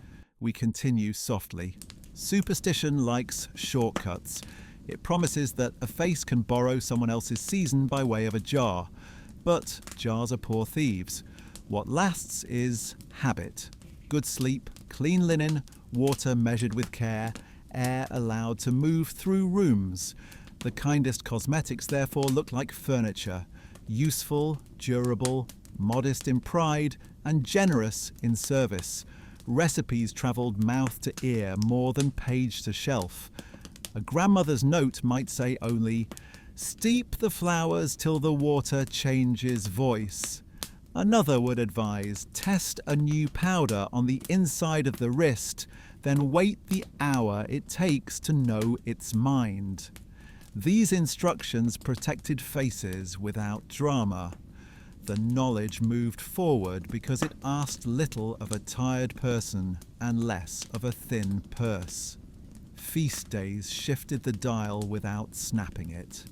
We continue softly. Superstition likes shortcuts. It promises that a face can borrow someone else's season by way of a jar. But jars are poor thieves. What lasts is habit. Good sleep, clean linen, water measured with care, air allowed to move through rooms. The kindest cosmetics therefore look like furniture. Useful, durable, modest in pride, and generous in service. Recipes travelled mouth to ear more than page to shelf. A grandmother's note might say only, "Steep the flowers till the water changes voice." Another would advise, "Test a new powder on the inside of the wrist, then wait the hour it takes to know its mind." These instructions protected faces without drama. The knowledge moved forward because it asked little of a tired person and less of a thin purse. Feast days shifted the dial without snapping it.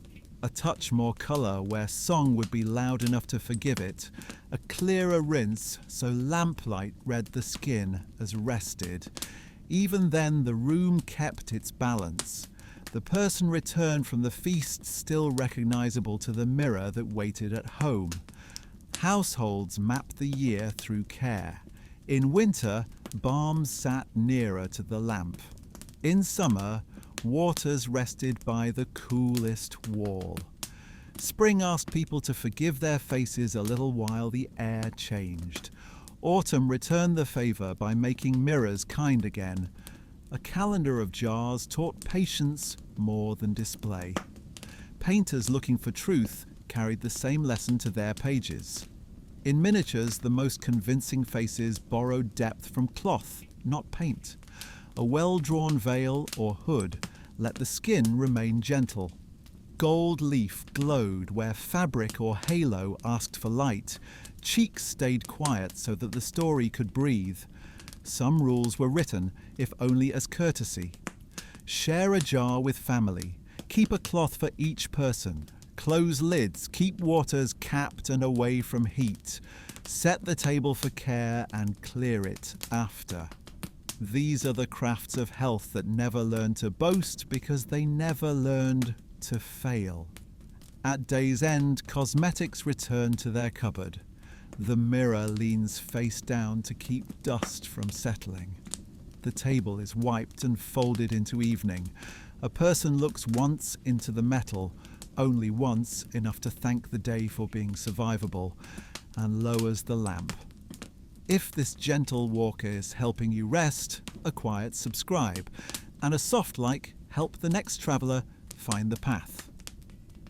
A touch more colour where song would be loud enough to forgive it. A clearer rinse so lamplight read the skin as rested. Even then the room kept its balance. The person returned from the feast still recognisable to the mirror that waited at home. Households mapped the year through care. In winter, balms sat nearer to the lamp. In summer, waters rested by the coolest wall. Spring asked people to forgive their faces a little while the air changed. Autumn returned the favour by making mirrors kind again. A calendar of jars taught patience more than display. Painters looking for truth carried the same lesson to their pages. In miniatures, the most convincing faces borrowed depth from cloth, not paint. A well-drawn veil or hood let the skin remain gentle. Gold leaf glowed where fabric or halo asked for light. Cheeks stayed quiet so that the story could breathe. Some rules were written, if only as courtesy. Share a jar with family. Keep a cloth for each person. Close lids. Keep waters capped and away from heat. Set the table for care and clear it after. These are the crafts of health that never learned to boast because they never learned to fail. At day's end, cosmetics return to their cupboard. The mirror leans face down to keep dust from settling. The table is wiped and folded into evening. A person looks once into the metal, only once, enough to thank the day for being survivable, and lowers the lamp. If this gentle walk is helping you rest, a quiet subscribe, and a soft like help the next traveller find the path.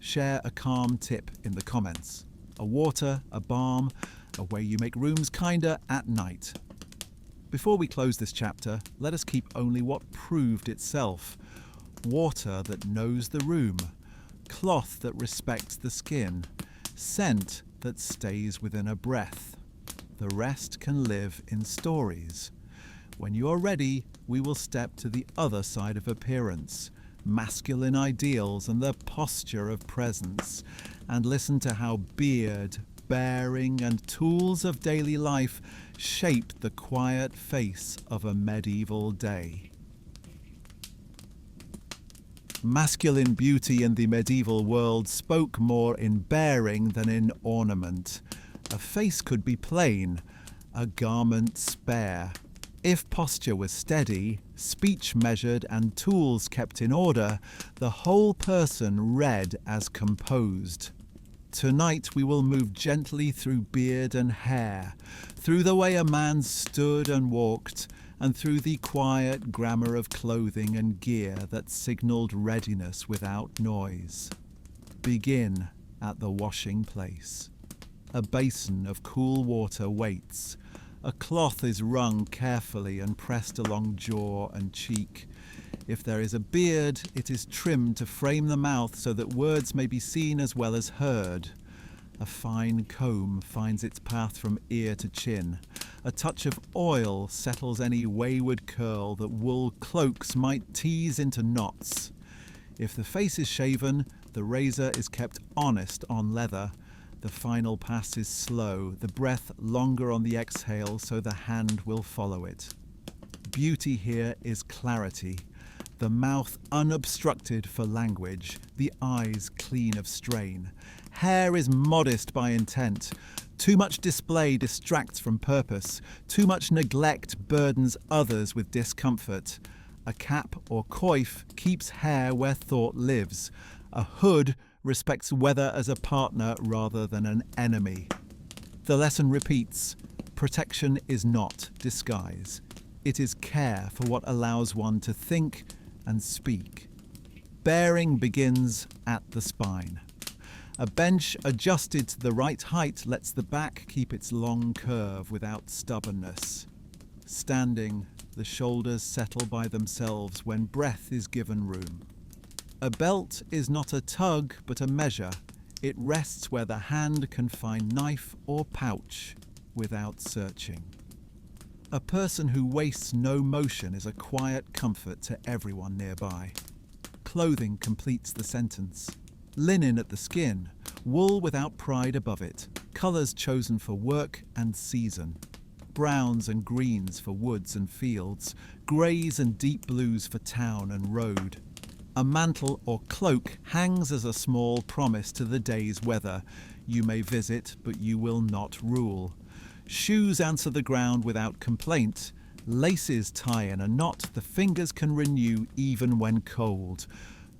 Share a calm tip in the comments. A water, a balm, a way you make rooms kinder at night. Before we close this chapter, let us keep only what proved itself. Water that knows the room. Cloth that respects the skin. Scent that stays within a breath. The rest can live in stories. When you are ready, we will step to the other side of appearance. Masculine ideals and the posture of presence, and listen to how beard, bearing, and tools of daily life shaped the quiet face of a medieval day. Masculine beauty in the medieval world spoke more in bearing than in ornament. A face could be plain, a garment spare. If posture was steady, speech measured, and tools kept in order, the whole person read as composed. Tonight we will move gently through beard and hair, through the way a man stood and walked, and through the quiet grammar of clothing and gear that signalled readiness without noise. Begin at the washing place. A basin of cool water waits. A cloth is wrung carefully and pressed along jaw and cheek. If there is a beard, it is trimmed to frame the mouth so that words may be seen as well as heard. A fine comb finds its path from ear to chin. A touch of oil settles any wayward curl that wool cloaks might tease into knots. If the face is shaven, the razor is kept honest on leather. The final pass is slow, the breath longer on the exhale so the hand will follow it. Beauty here is clarity. The mouth unobstructed for language, the eyes clean of strain. Hair is modest by intent. Too much display distracts from purpose. Too much neglect burdens others with discomfort. A cap or coif keeps hair where thought lives. A hood respects weather as a partner rather than an enemy. The lesson repeats: protection is not disguise. It is care for what allows one to think and speak. Bearing begins at the spine. A bench adjusted to the right height lets the back keep its long curve without stubbornness. Standing, the shoulders settle by themselves when breath is given room. A belt is not a tug but a measure. It rests where the hand can find knife or pouch without searching. A person who wastes no motion is a quiet comfort to everyone nearby. Clothing completes the sentence. Linen at the skin, wool without pride above it, colours chosen for work and season. Browns and greens for woods and fields, greys and deep blues for town and road. A mantle or cloak hangs as a small promise to the day's weather. You may visit, but you will not rule. Shoes answer the ground without complaint. Laces tie in a knot the fingers can renew even when cold.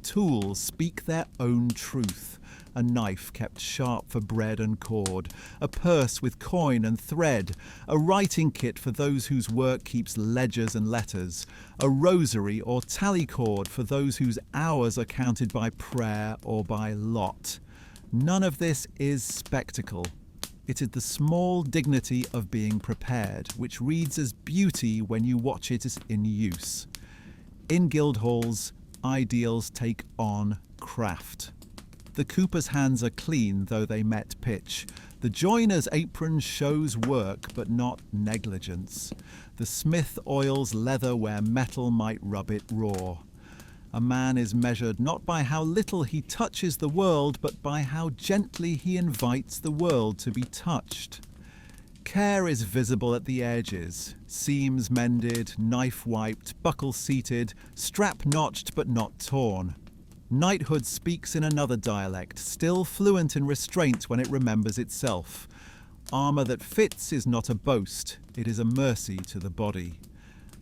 Tools speak their own truth. A knife kept sharp for bread and cord, a purse with coin and thread, a writing kit for those whose work keeps ledgers and letters, a rosary or tally cord for those whose hours are counted by prayer or by lot. None of this is spectacle. It is the small dignity of being prepared, which reads as beauty when you watch it in use. In guild halls, ideals take on craft. The cooper's hands are clean, though they met pitch. The joiner's apron shows work, but not negligence. The smith oils leather where metal might rub it raw. A man is measured not by how little he touches the world, but by how gently he invites the world to be touched. Care is visible at the edges, seams mended, knife wiped, buckle seated, strap notched but not torn. Knighthood speaks in another dialect, still fluent in restraint when it remembers itself. Armour that fits is not a boast, it is a mercy to the body.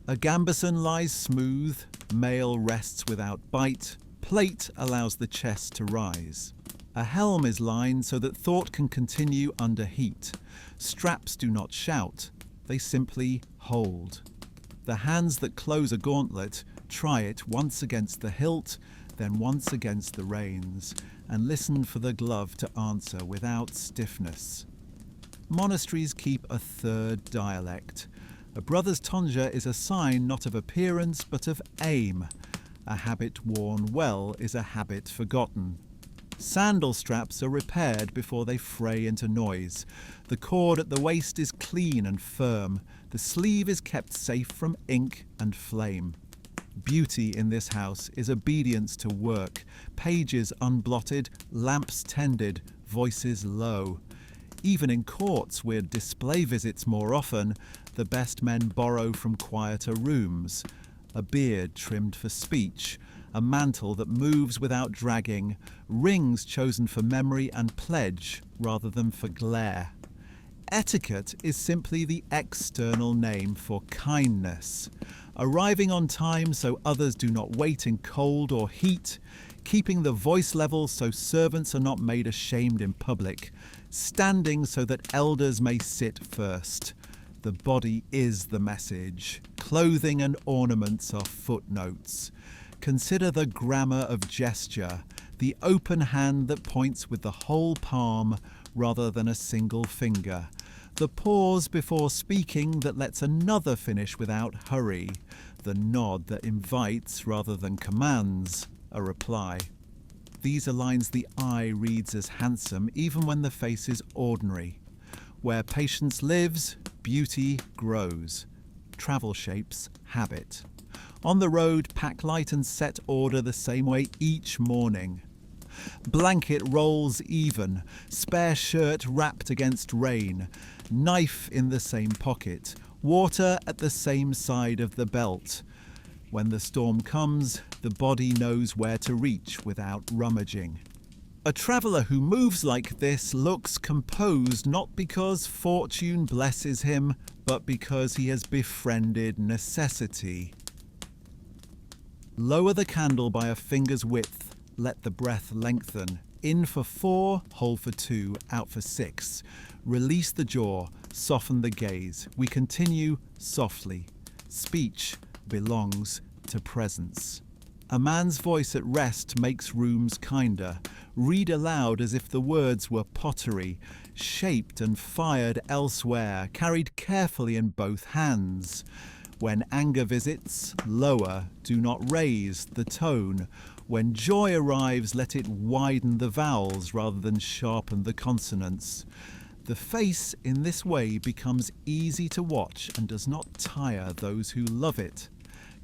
A gambeson lies smooth, mail rests without bite, plate allows the chest to rise. A helm is lined so that thought can continue under heat. Straps do not shout, they simply hold. The hands that close a gauntlet try it once against the hilt, then once against the reins, and listen for the glove to answer without stiffness. Monasteries keep a third dialect. A brother's tonsure is a sign not of appearance but of aim. A habit worn well is a habit forgotten. Sandal straps are repaired before they fray into noise. The cord at the waist is clean and firm. The sleeve is kept safe from ink and flame. Beauty in this house is obedience to work, pages unblotted, lamps tended, voices low. Even in courts with display visits more often, the best men borrow from quieter rooms. A beard trimmed for speech, a mantle that moves without dragging, rings chosen for memory and pledge rather than for glare. Etiquette is simply the external name for kindness. Arriving on time so others do not wait in cold or heat, keeping the voice level so servants are not made ashamed in public, standing so that elders may sit first. The body is the message. Clothing and ornaments are footnotes. Consider the grammar of gesture, the open hand that points with the whole palm rather than a single finger. The pause before speaking that lets another finish without hurry. The nod that invites rather than commands a reply. These are lines the eye reads as handsome even when the face is ordinary. Where patience lives, beauty grows. Travel shapes habit. On the road, pack light and set order the same way each morning. Blanket rolls even, spare shirt wrapped against rain, knife in the same pocket, water at the same side of the belt. When the storm comes, the body knows where to reach without rummaging. A traveller who moves like this looks composed not because fortune blesses him, but because he has befriended necessity. Lower the candle by a finger's width, let the breath lengthen. In for 4, hold for 2, out for 6. Release the jaw, soften the gaze. We continue softly. Speech belongs to presence. A man's voice at rest makes rooms kinder. Read aloud as if the words were pottery, shaped and fired elsewhere, carried carefully in both hands. When anger visits, lower, do not raise the tone. When joy arrives, let it widen the vowels rather than sharpen the consonants. The face in this way becomes easy to watch and does not tire those who love it.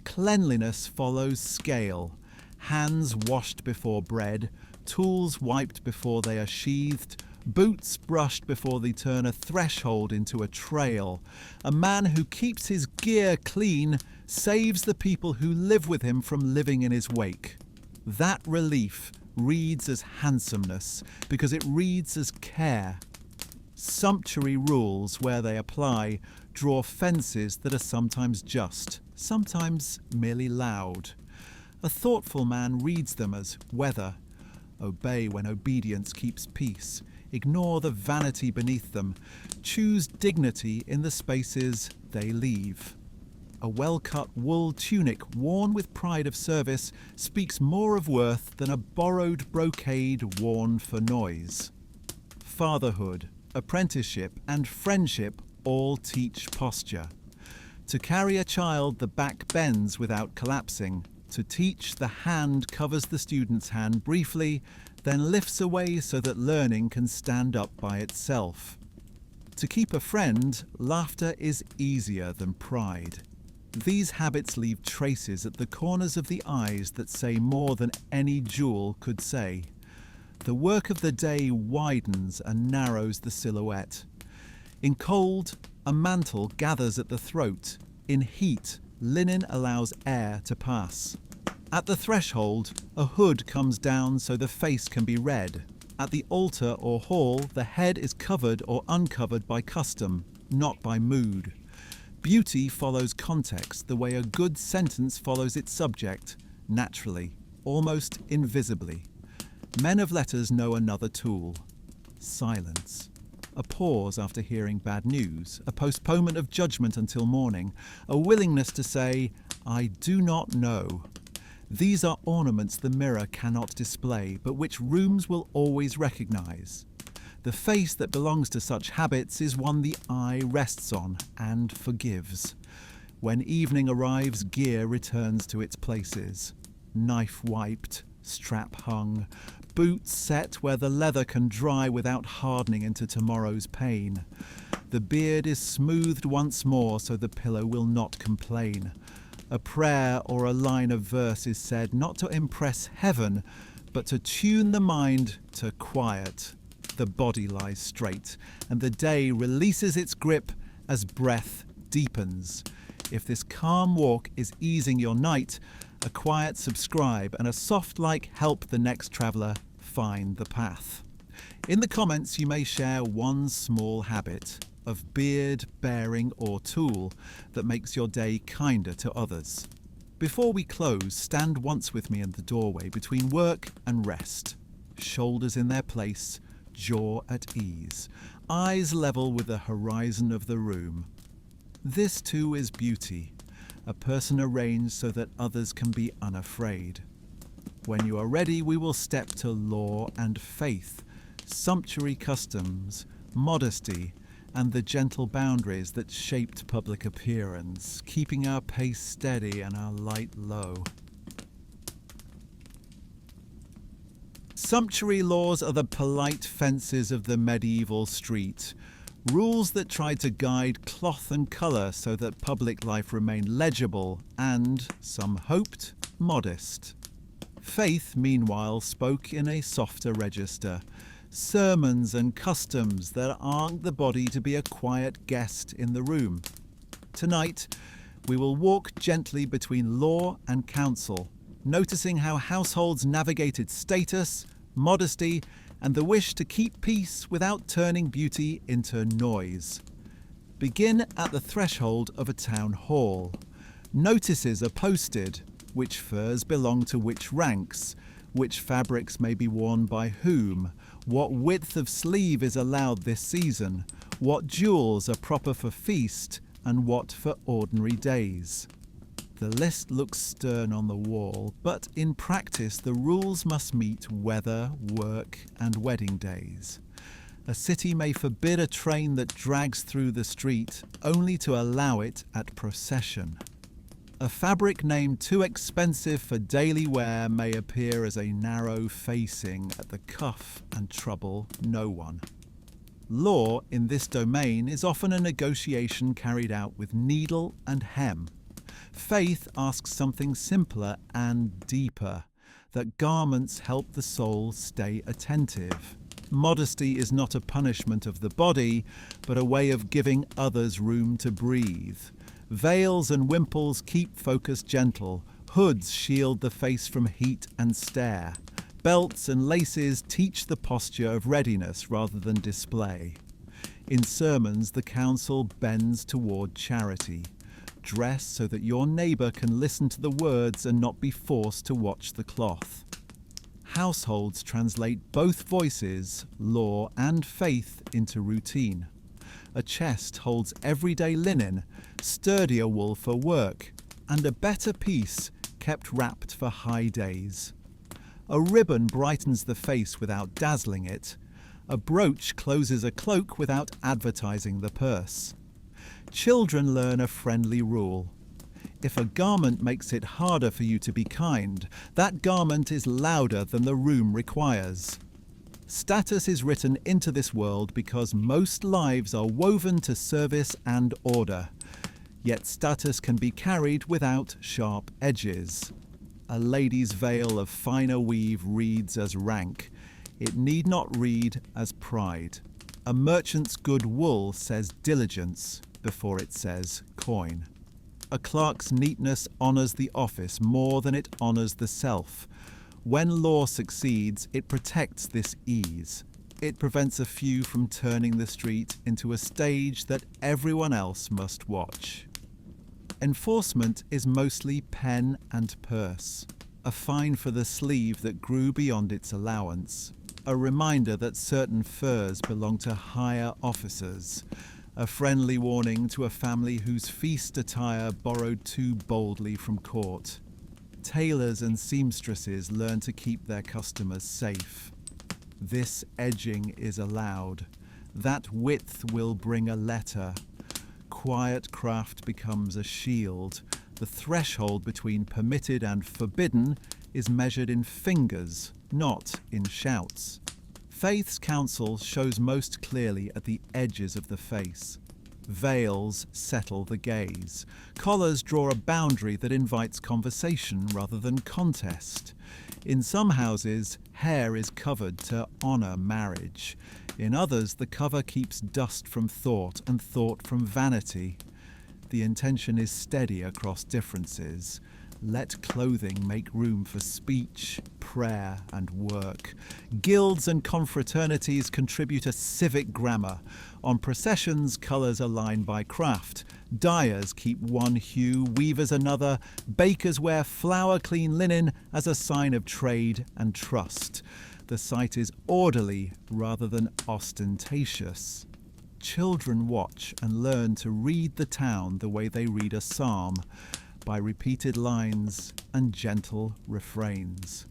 Cleanliness follows scale. Hands washed before bread, tools wiped before they are sheathed, boots brushed before they turn a threshold into a trail. A man who keeps his gear clean saves the people who live with him from living in his wake. That relief reads as handsomeness because it reads as care. Sumptuary rules, where they apply, draw fences that are sometimes just, sometimes merely loud. A thoughtful man reads them as weather. Obey when obedience keeps peace. Ignore the vanity beneath them. Choose dignity in the spaces they leave. A well-cut wool tunic worn with pride of service speaks more of worth than a borrowed brocade worn for noise. Fatherhood, apprenticeship, and friendship all teach posture. To carry a child, the back bends without collapsing. To teach, the hand covers the student's hand briefly, then lifts away so that learning can stand up by itself. To keep a friend, laughter is easier than pride. These habits leave traces at the corners of the eyes that say more than any jewel could say. The work of the day widens and narrows the silhouette. In cold, a mantle gathers at the throat. In heat, linen allows air to pass. At the threshold, a hood comes down so the face can be read. At the altar or hall, the head is covered or uncovered by custom, not by mood. Beauty follows context the way a good sentence follows its subject, naturally, almost invisibly. Men of letters know another tool: silence. A pause after hearing bad news, a postponement of judgment until morning, a willingness to say, "I do not know." These are ornaments the mirror cannot display, but which rooms will always recognize. The face that belongs to such habits is one the eye rests on and forgives. When evening arrives, gear returns to its places. Knife wiped, strap hung, boots set where the leather can dry without hardening into tomorrow's pain. The beard is smoothed once more so the pillow will not complain. A prayer or a line of verse is said not to impress heaven, but to tune the mind to quiet. The body lies straight, and the day releases its grip as breath deepens. If this calm walk is easing your night, a quiet subscribe and a soft like help the next traveller find the path. In the comments you may share one small habit of beard, bearing or tool that makes your day kinder to others. Before we close, stand once with me in the doorway between work and rest. Shoulders in their place, jaw at ease, eyes level with the horizon of the room. This too is beauty, a person arranged so that others can be unafraid. When you are ready, we will step to law and faith, sumptuary customs, modesty, and the gentle boundaries that shaped public appearance, keeping our pace steady and our light low. Sumptuary laws are the polite fences of the medieval street, rules that tried to guide cloth and colour so that public life remained legible and, some hoped, modest. Faith, meanwhile, spoke in a softer register, sermons and customs that armed the body to be a quiet guest in the room. Tonight, we will walk gently between law and counsel, noticing how households navigated status, modesty, and the wish to keep peace without turning beauty into noise. Begin at the threshold of a town hall. Notices are posted: which furs belong to which ranks, which fabrics may be worn by whom, what width of sleeve is allowed this season, what jewels are proper for feast and what for ordinary days. The list looks stern on the wall, but in practice the rules must meet weather, work, and wedding days. A city may forbid a train that drags through the street, only to allow it at procession. A fabric named too expensive for daily wear may appear as a narrow facing at the cuff and trouble no one. Law in this domain is often a negotiation carried out with needle and hem. Faith asks something simpler and deeper, that garments help the soul stay attentive. Modesty is not a punishment of the body, but a way of giving others room to breathe. Veils and wimples keep focus gentle. Hoods shield the face from heat and stare. Belts and laces teach the posture of readiness rather than display. In sermons, the counsel bends toward charity. Dress so that your neighbour can listen to the words and not be forced to watch the cloth. Households translate both voices, law and faith, into routine. A chest holds everyday linen, sturdier wool for work, and a better piece kept wrapped for high days. A ribbon brightens the face without dazzling it. A brooch closes a cloak without advertising the purse. Children learn a friendly rule. If a garment makes it harder for you to be kind, that garment is louder than the room requires. Status is written into this world because most lives are woven to service and order. Yet status can be carried without sharp edges. A lady's veil of finer weave reads as rank. It need not read as pride. A merchant's good wool says diligence before it says coin. A clerk's neatness honours the office more than it honours the self. When law succeeds, it protects this ease. It prevents a few from turning the street into a stage that everyone else must watch. Enforcement is mostly pen and purse. A fine for the sleeve that grew beyond its allowance. A reminder that certain furs belong to higher officers. A friendly warning to a family whose feast attire borrowed too boldly from court. Tailors and seamstresses learn to keep their customers safe. This edging is allowed. That width will bring a letter. Quiet craft becomes a shield. The threshold between permitted and forbidden is measured in fingers, not in shouts. Faith's counsel shows most clearly at the edges of the face. Veils settle the gaze. Collars draw a boundary that invites conversation rather than contest. In some houses, hair is covered to honour marriage. In others, the cover keeps dust from thought and thought from vanity. The intention is steady across differences. Let clothing make room for speech, prayer, and work. Guilds and confraternities contribute a civic grammar. On processions, colours align by craft. Dyers keep one hue, weavers another. Bakers wear flour-clean linen as a sign of trade and trust. The sight is orderly rather than ostentatious. Children watch and learn to read the town the way they read a psalm, by repeated lines and gentle refrains.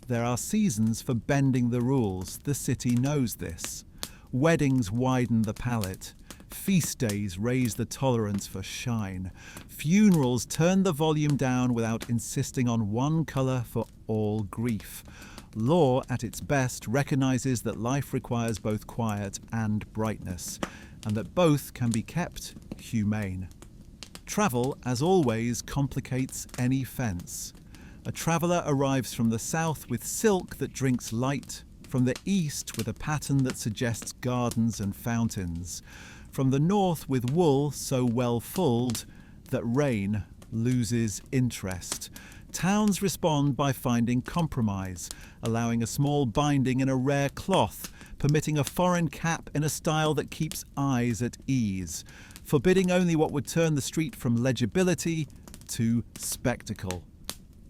There are seasons for bending the rules. The city knows this. Weddings widen the palate. Feast days raise the tolerance for shine. Funerals turn the volume down without insisting on one colour for all grief. Law, at its best, recognises that life requires both quiet and brightness, and that both can be kept humane. Travel, as always, complicates any fence. A traveller arrives from the south with silk that drinks light, from the east with a pattern that suggests gardens and fountains, from the north with wool so well fulled that rain loses interest. Towns respond by finding compromise, allowing a small binding in a rare cloth, permitting a foreign cap in a style that keeps eyes at ease, forbidding only what would turn the street from legibility to spectacle.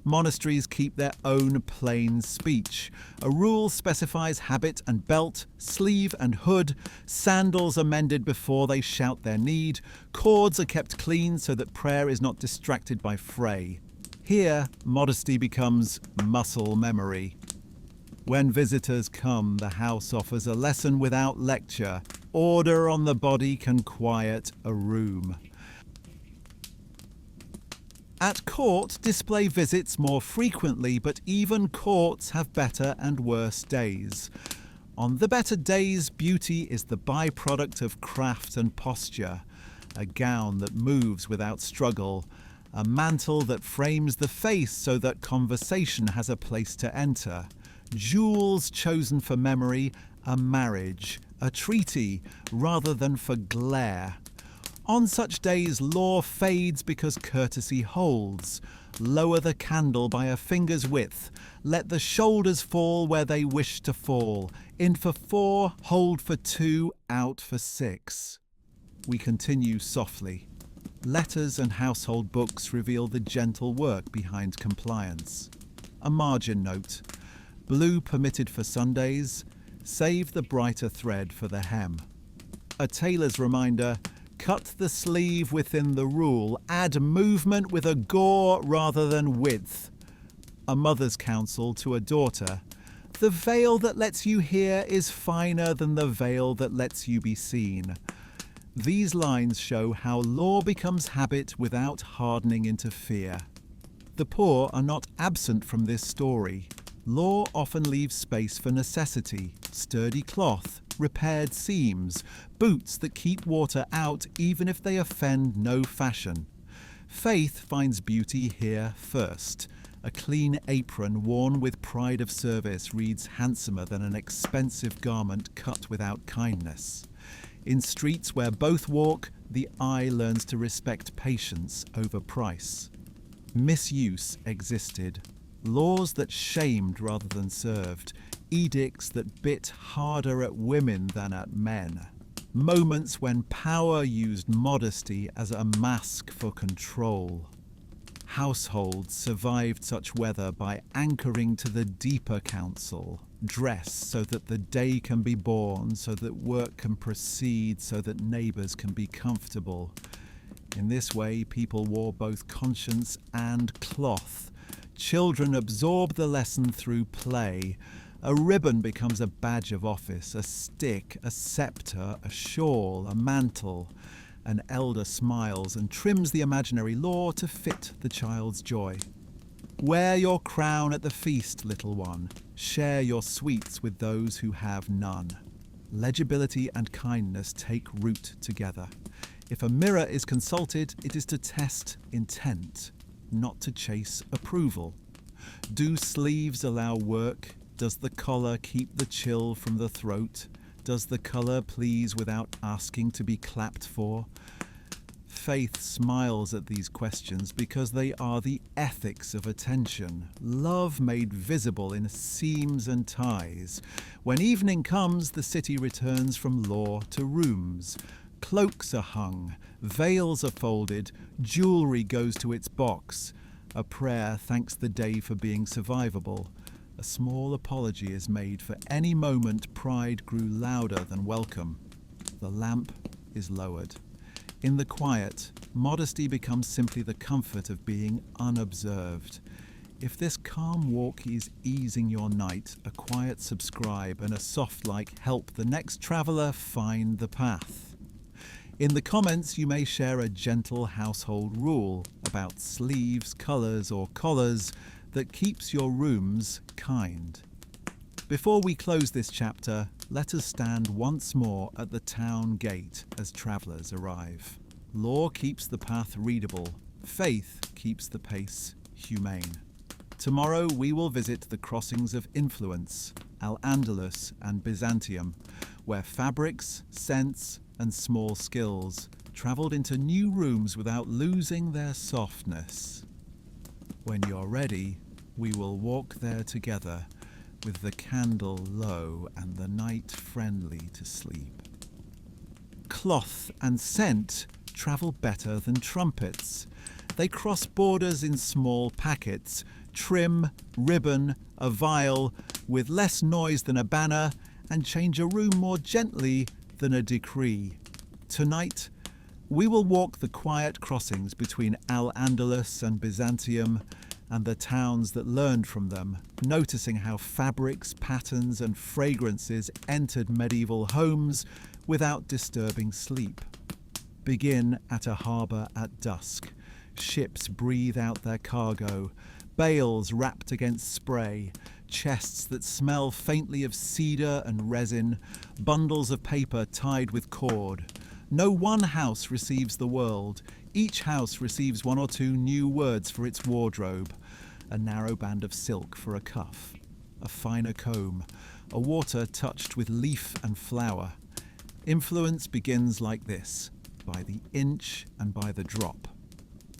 Monasteries keep their own plain speech. A rule specifies habit and belt, sleeve and hood. Sandals are mended before they shout their need. Cords are kept clean so that prayer is not distracted by fray. Here, modesty becomes muscle memory. When visitors come, the house offers a lesson without lecture. Order on the body can quiet a room. At court, display visits more frequently, but even courts have better and worse days. On the better days, beauty is the byproduct of craft and posture. A gown that moves without struggle. A mantle that frames the face so that conversation has a place to enter. Jewels chosen for memory, a marriage, a treaty, rather than for glare. On such days, law fades because courtesy holds. Lower the candle by a finger's width. Let the shoulders fall where they wish to fall. In for 4, hold for 2, out for 6. We continue softly. Letters and household books reveal the gentle work behind compliance. A margin note. Blue permitted for Sundays. Save the brighter thread for the hem. A tailor's reminder. Cut the sleeve within the rule. Add movement with a gore rather than width. A mother's counsel to a daughter. The veil that lets you hear is finer than the veil that lets you be seen. These lines show how law becomes habit without hardening into fear. The poor are not absent from this story. Law often leaves space for necessity, sturdy cloth, repaired seams, boots that keep water out even if they offend no fashion. Faith finds beauty here first. A clean apron worn with pride of service reads handsomer than an expensive garment cut without kindness. In streets where both walk, the eye learns to respect patience over price. Misuse existed. Laws that shamed rather than served. Edicts that bit harder at women than at men. Moments when power used modesty as a mask for control. Households survived such weather by anchoring to the deeper counsel. Dress so that the day can be borne, so that work can proceed, so that neighbours can be comfortable. In this way, people wore both conscience and cloth. Children absorb the lesson through play. A ribbon becomes a badge of office, a stick, a sceptre, a shawl, a mantle. An elder smiles and trims the imaginary law to fit the child's joy. Wear your crown at the feast, little one. Share your sweets with those who have none. Legibility and kindness take root together. If a mirror is consulted, it is to test intent, not to chase approval. Do sleeves allow work? Does the collar keep the chill from the throat? Does the colour please without asking to be clapped for? Faith smiles at these questions because they are the ethics of attention, love made visible in seams and ties. When evening comes, the city returns from law to rooms. Cloaks are hung, veils are folded, jewellery goes to its box. A prayer thanks the day for being survivable. A small apology is made for any moment pride grew louder than welcome. The lamp is lowered. In the quiet, modesty becomes simply the comfort of being unobserved. If this calm walk is easing your night, a quiet subscribe and a soft like help the next traveller find the path. In the comments, you may share a gentle household rule about sleeves, colours or collars that keeps your rooms kind. Before we close this chapter, let us stand once more at the town gate as travellers arrive. Law keeps the path readable. Faith keeps the pace humane. Tomorrow we will visit the crossings of influence, Al-Andalus and Byzantium, where fabrics, scents, and small skills travelled into new rooms without losing their softness. When you're ready, we will walk there together, with the candle low and the night friendly to sleep. Cloth and scent travel better than trumpets. They cross borders in small packets, trim, ribbon, a vial, with less noise than a banner, and change a room more gently than a decree. Tonight, we will walk the quiet crossings between Al-Andalus and Byzantium and the towns that learned from them, noticing how fabrics, patterns and fragrances entered medieval homes without disturbing sleep. Begin at a harbour at dusk. Ships breathe out their cargo, bales wrapped against spray, chests that smell faintly of cedar and resin, bundles of paper tied with cord. No one house receives the world. Each house receives 1 or 2 new words for its wardrobe. A narrow band of silk for a cuff, a finer comb, a water touched with leaf and flower. Influence begins like this. by the inch and by the drop.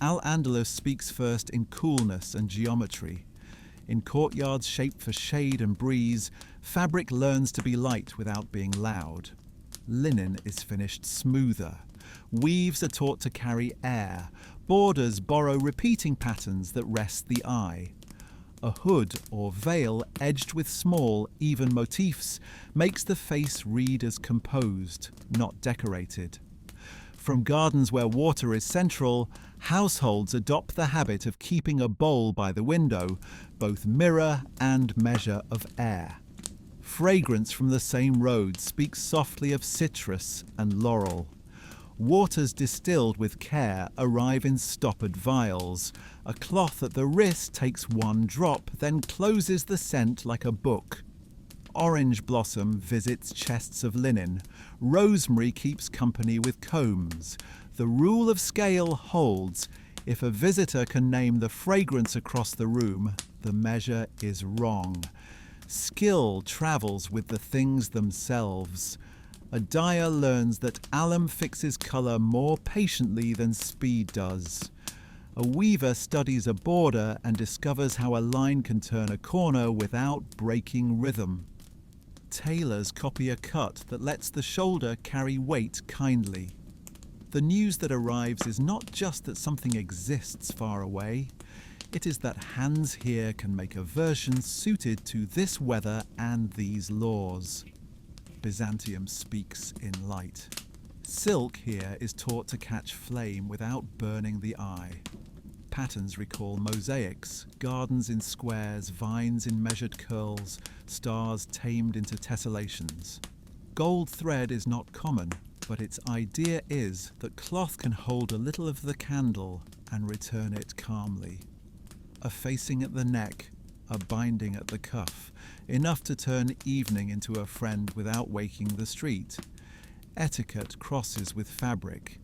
Al-Andalus speaks first in coolness and geometry. In courtyards shaped for shade and breeze, fabric learns to be light without being loud. Linen is finished smoother. Weaves are taught to carry air. Borders borrow repeating patterns that rest the eye. A hood or veil edged with small, even motifs makes the face read as composed, not decorated. From gardens where water is central, households adopt the habit of keeping a bowl by the window, both mirror and measure of air. Fragrance from the same road speaks softly of citrus and laurel. Waters distilled with care arrive in stoppered vials. A cloth at the wrist takes one drop, then closes the scent like a book. Orange blossom visits chests of linen. Rosemary keeps company with combs. The rule of scale holds. If a visitor can name the fragrance across the room, the measure is wrong. Skill travels with the things themselves. A dyer learns that alum fixes colour more patiently than speed does. A weaver studies a border and discovers how a line can turn a corner without breaking rhythm. Tailors copy a cut that lets the shoulder carry weight kindly. The news that arrives is not just that something exists far away, it is that hands here can make a version suited to this weather and these laws. Byzantium speaks in light. Silk here is taught to catch flame without burning the eye. Patterns recall mosaics, gardens in squares, vines in measured curls, stars tamed into tessellations. Gold thread is not common, but its idea is that cloth can hold a little of the candle and return it calmly. A facing at the neck, a binding at the cuff, enough to turn evening into a friend without waking the street. Etiquette crosses with fabric.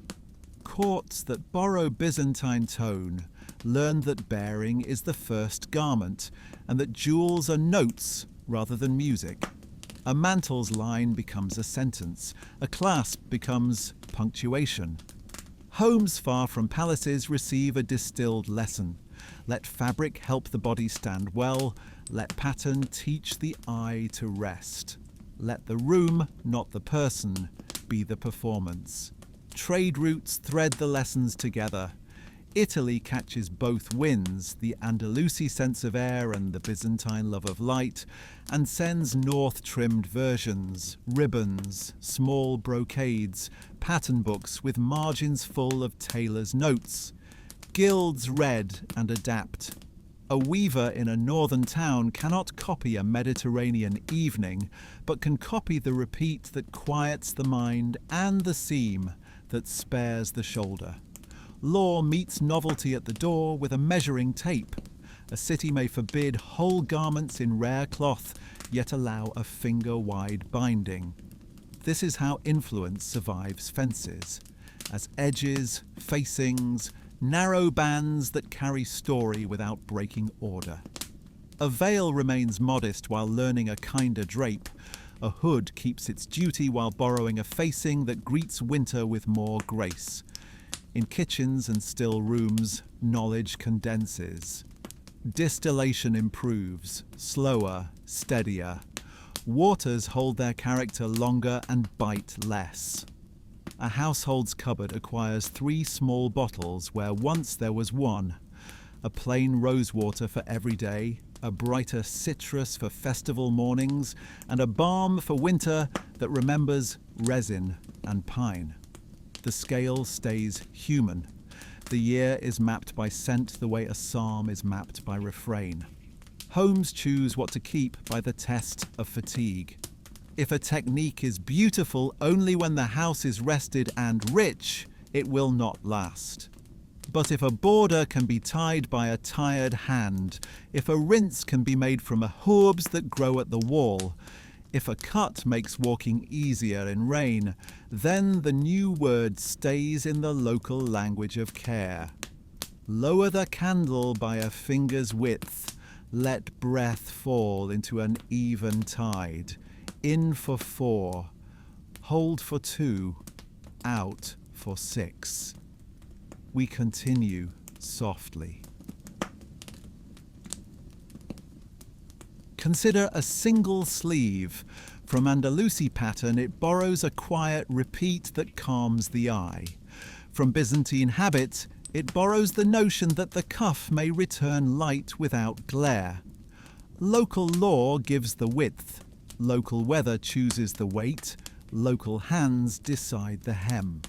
Courts that borrow Byzantine tone learn that bearing is the first garment and that jewels are notes rather than music. A mantle's line becomes a sentence. A clasp becomes punctuation. Homes far from palaces receive a distilled lesson. Let fabric help the body stand well. Let pattern teach the eye to rest. Let the room, not the person, be the performance. Trade routes thread the lessons together. Italy catches both winds, the Andalusi sense of air and the Byzantine love of light, and sends north-trimmed versions, ribbons, small brocades, pattern books with margins full of tailor's notes. Guilds read and adapt. A weaver in a northern town cannot copy a Mediterranean evening, but can copy the repeat that quiets the mind and the seam that spares the shoulder. Law meets novelty at the door with a measuring tape. A city may forbid whole garments in rare cloth, yet allow a finger-wide binding. This is how influence survives fences, as edges, facings, narrow bands that carry story without breaking order. A veil remains modest while learning a kinder drape. A hood keeps its duty while borrowing a facing that greets winter with more grace. In kitchens and still rooms, knowledge condenses. Distillation improves, slower, steadier. Waters hold their character longer and bite less. A household's cupboard acquires 3 small bottles where once there was one. A plain rosewater for every day, a brighter citrus for festival mornings, and a balm for winter that remembers resin and pine. The scale stays human. The year is mapped by scent the way a psalm is mapped by refrain. Homes choose what to keep by the test of fatigue. If a technique is beautiful only when the house is rested and rich, it will not last. But if a border can be tied by a tired hand, if a rinse can be made from herbs that grow at the wall, if a cut makes walking easier in rain, then the new word stays in the local language of care. Lower the candle by a finger's width. Let breath fall into an even tide. In for 4. Hold for 2. Out for 6. We continue softly. Consider a single sleeve. From Andalusi pattern, it borrows a quiet repeat that calms the eye. From Byzantine habit, it borrows the notion that the cuff may return light without glare. Local law gives the width. Local weather chooses the weight. Local hands decide the hem.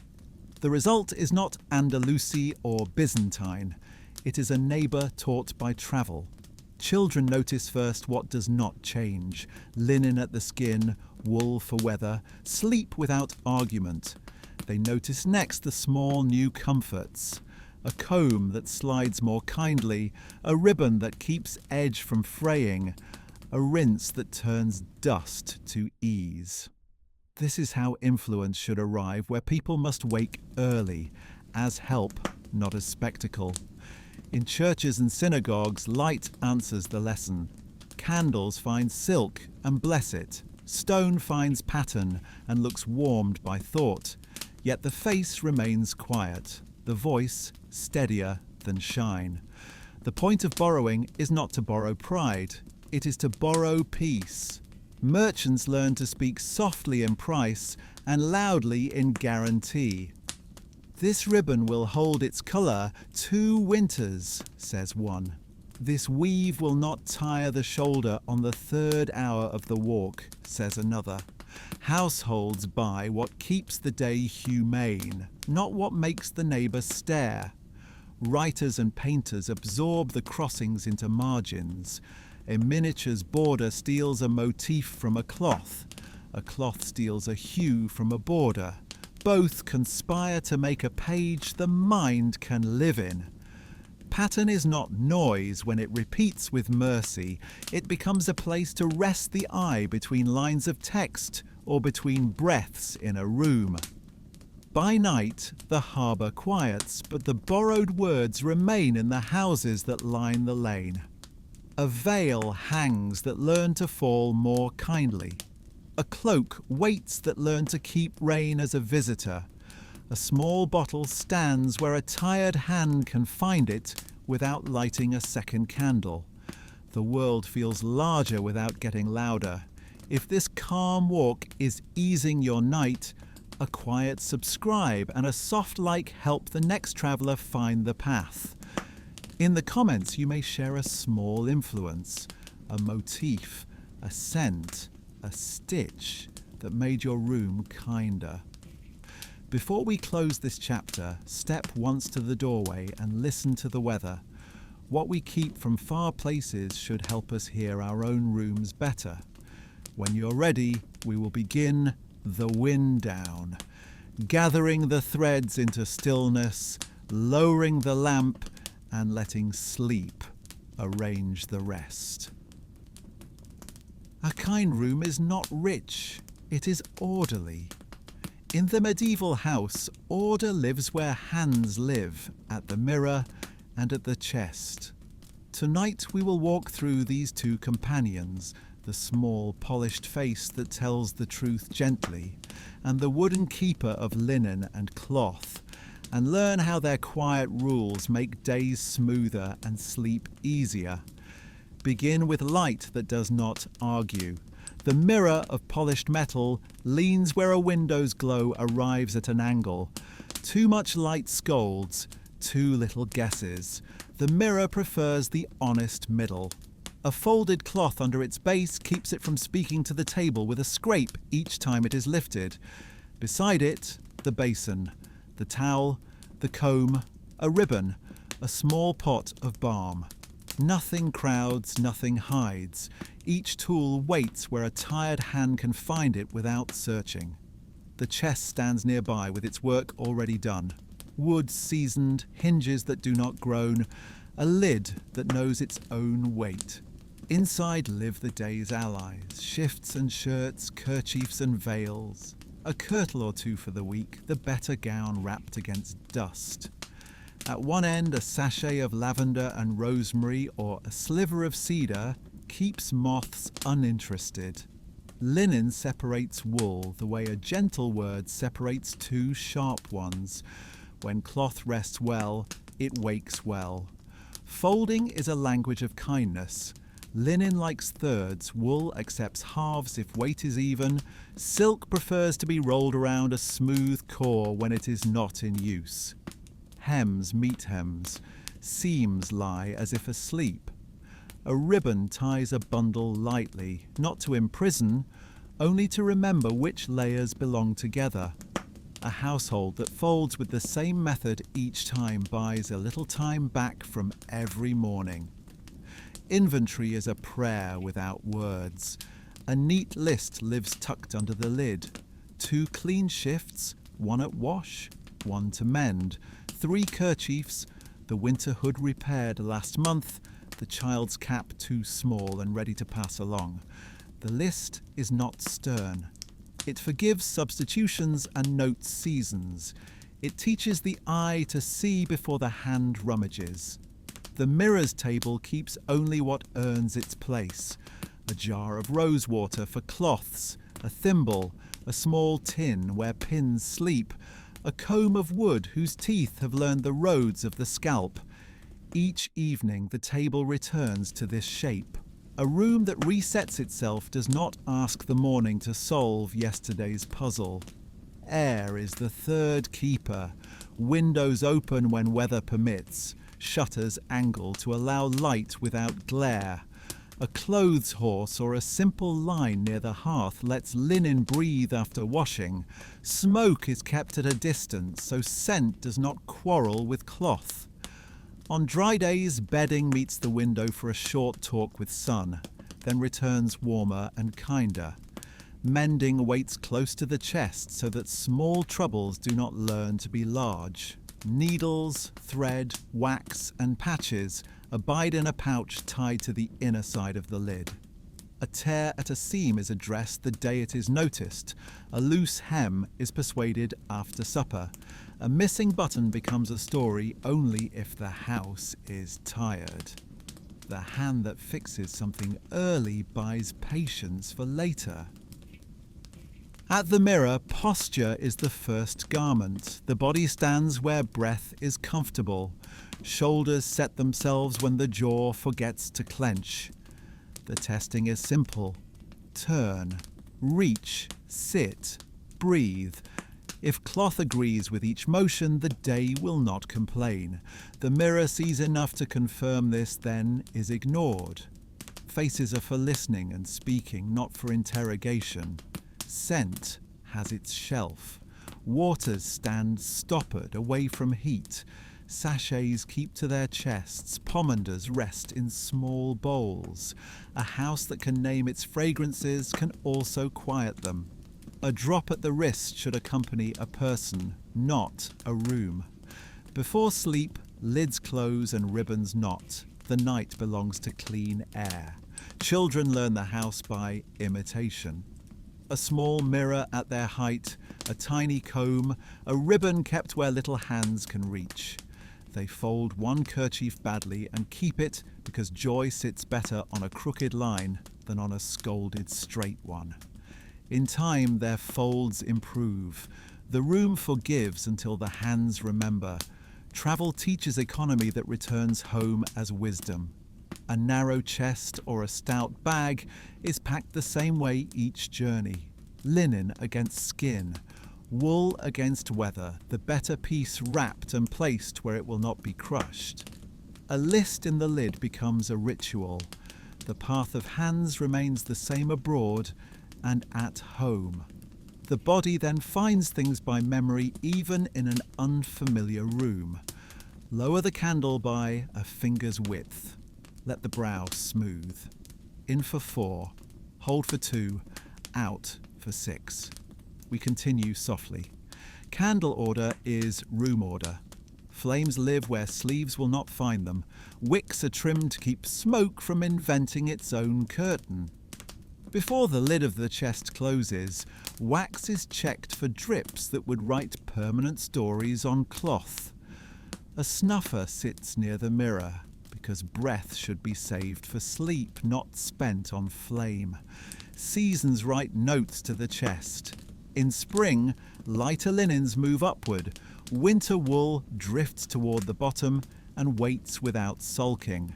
The result is not Andalusi or Byzantine. It is a neighbour taught by travel. Children notice first what does not change: linen at the skin, wool for weather, sleep without argument. They notice next the small new comforts: a comb that slides more kindly, a ribbon that keeps edge from fraying, a rinse that turns dust to ease. This is how influence should arrive, where people must wake early, as help, not as spectacle. In churches and synagogues, light answers the lesson. Candles find silk and bless it. Stone finds pattern and looks warmed by thought. Yet the face remains quiet, the voice steadier than shine. The point of borrowing is not to borrow pride, it is to borrow peace. Merchants learn to speak softly in price and loudly in guarantee. This ribbon will hold its colour 2 winters, says one. This weave will not tire the shoulder on the 3rd hour of the walk, says another. Households buy what keeps the day humane, not what makes the neighbour stare. Writers and painters absorb the crossings into margins. A miniature's border steals a motif from a cloth steals a hue from a border. Both conspire to make a page the mind can live in. Pattern is not noise when it repeats with mercy. It becomes a place to rest the eye between lines of text or between breaths in a room. By night, the harbour quiets, but the borrowed words remain in the houses that line the lane. A veil hangs that learn to fall more kindly. A cloak waits that learn to keep rain as a visitor. A small bottle stands where a tired hand can find it without lighting a second candle. The world feels larger without getting louder. If this calm walk is easing your night, a quiet subscribe and a soft like help the next traveller find the path. In the comments you may share a small influence, a motif, a scent, a stitch that made your room kinder. Before we close this chapter, step once to the doorway and listen to the weather. What we keep from far places should help us hear our own rooms better. When you're ready, we will begin the wind down, gathering the threads into stillness, lowering the lamp, and letting sleep arrange the rest. A kind room is not rich, it is orderly. In the medieval house, order lives where hands live, at the mirror and at the chest. Tonight we will walk through these 2 companions, the small polished face that tells the truth gently, and the wooden keeper of linen and cloth, and learn how their quiet rules make days smoother and sleep easier. Begin with light that does not argue. The mirror of polished metal leans where a window's glow arrives at an angle. Too much light scolds, too little guesses. The mirror prefers the honest middle. A folded cloth under its base keeps it from speaking to the table with a scrape each time it is lifted. Beside it, the basin, the towel, the comb, a ribbon, a small pot of balm. Nothing crowds, nothing hides. Each tool waits where a tired hand can find it without searching. The chest stands nearby with its work already done. Wood seasoned, hinges that do not groan, a lid that knows its own weight. Inside live the day's allies, shifts and shirts, kerchiefs and veils. A kirtle or 2 for the week, the better gown wrapped against dust. At one end, a sachet of lavender and rosemary or a sliver of cedar keeps moths uninterested. Linen separates wool the way a gentle word separates two sharp ones. When cloth rests well, it wakes well. Folding is a language of kindness. Linen likes thirds, wool accepts halves if weight is even, silk prefers to be rolled around a smooth core when it is not in use. Hems meet hems, seams lie as if asleep. A ribbon ties a bundle lightly, not to imprison, only to remember which layers belong together. A household that folds with the same method each time buys a little time back from every morning. Inventory is a prayer without words. A neat list lives tucked under the lid. 2 clean shifts, 1 at wash, 1 to mend. 3 kerchiefs, the winter hood repaired last month, the child's cap too small and ready to pass along. The list is not stern. It forgives substitutions and notes seasons. It teaches the eye to see before the hand rummages. The mirror's table keeps only what earns its place. A jar of rose water for cloths, a thimble, a small tin where pins sleep, a comb of wood whose teeth have learned the roads of the scalp. Each evening the table returns to this shape. A room that resets itself does not ask the morning to solve yesterday's puzzle. Air is the third keeper. Windows open when weather permits. Shutters angle to allow light without glare. A clothes horse or a simple line near the hearth lets linen breathe after washing. Smoke is kept at a distance so scent does not quarrel with cloth. On dry days, bedding meets the window for a short talk with sun, then returns warmer and kinder. Mending waits close to the chest so that small troubles do not learn to be large. Needles, thread, wax, and patches abide in a pouch tied to the inner side of the lid. A tear at a seam is addressed the day it is noticed. A loose hem is persuaded after supper. A missing button becomes a story only if the house is tired. The hand that fixes something early buys patience for later. At the mirror, posture is the first garment. The body stands where breath is comfortable. Shoulders set themselves when the jaw forgets to clench. The testing is simple. Turn, reach, sit, breathe. If cloth agrees with each motion, the day will not complain. The mirror sees enough to confirm this, then is ignored. Faces are for listening and speaking, not for interrogation. Scent has its shelf. Waters stand stoppered, away from heat. Sachets keep to their chests. Pomanders rest in small bowls. A house that can name its fragrances can also quiet them. A drop at the wrist should accompany a person, not a room. Before sleep, lids close and ribbons knot. The night belongs to clean air. Children learn the house by imitation. A small mirror at their height, a tiny comb, a ribbon kept where little hands can reach. They fold one kerchief badly and keep it because joy sits better on a crooked line than on a scolded straight one. In time, their folds improve. The room forgives until the hands remember. Travel teaches economy that returns home as wisdom. A narrow chest or a stout bag is packed the same way each journey. Linen against skin, wool against weather, the better piece wrapped and placed where it will not be crushed. A list in the lid becomes a ritual. The path of hands remains the same abroad and at home. The body then finds things by memory even in an unfamiliar room. Lower the candle by a finger's width. Let the brow smooth. In for 4, hold for 2, out for 6. We continue softly. Candle order is room order. Flames live where sleeves will not find them. Wicks are trimmed to keep smoke from inventing its own curtain. Before the lid of the chest closes, wax is checked for drips that would write permanent stories on cloth. A snuffer sits near the mirror, because breath should be saved for sleep, not spent on flame. seasons write notes to the chest. In spring, lighter linens move upward, winter wool drifts toward the bottom and waits without sulking.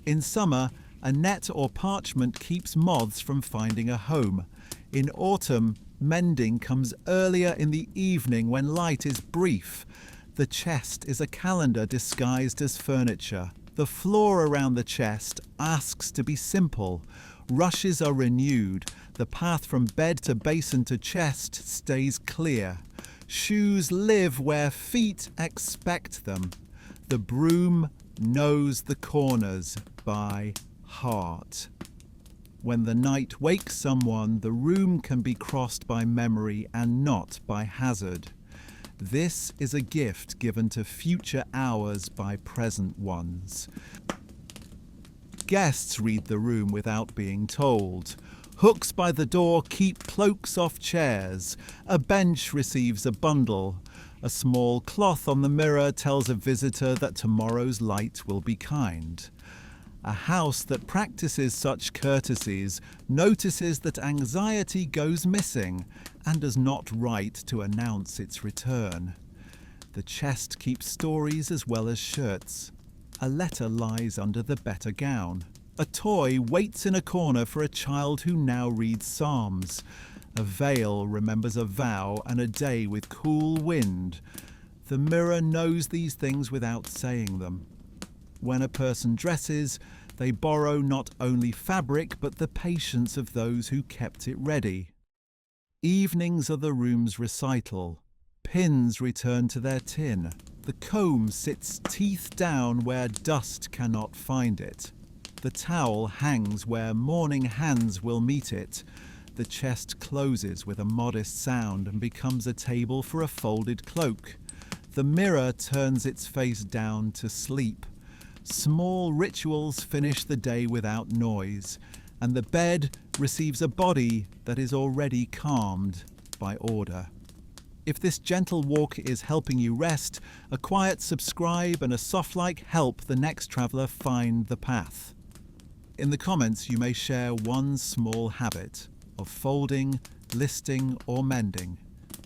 In summer, a net or parchment keeps moths from finding a home. In autumn, mending comes earlier in the evening when light is brief. The chest is a calendar disguised as furniture. The floor around the chest asks to be simple. Rushes are renewed. The path from bed to basin to chest stays clear. Shoes live where feet expect them. The broom knows the corners by heart. When the night wakes someone, the room can be crossed by memory and not by hazard. This is a gift given to future hours by present ones. Guests read the room without being told. Hooks by the door keep cloaks off chairs. A bench receives a bundle. A small cloth on the mirror tells a visitor that tomorrow's light will be kind. A house that practices such courtesies notices that anxiety goes missing and does not write to announce its return. The chest keeps stories as well as shirts. A letter lies under the better gown. A toy waits in a corner for a child who now reads psalms. A veil remembers a vow and a day with cool wind. The mirror knows these things without saying them. When a person dresses, they borrow not only fabric but the patience of those who kept it ready. Evenings are the room's recital. Pins return to their tin. The comb sits teeth down where dust cannot find it. The towel hangs where morning hands will meet it. The chest closes with a modest sound and becomes a table for a folded cloak. The mirror turns its face down to sleep. Small rituals finish the day without noise, and the bed receives a body that is already calmed by order. If this gentle walk is helping you rest, a quiet subscribe and a soft-like help the next traveller find the path. In the comments you may share one small habit of folding, listing or mending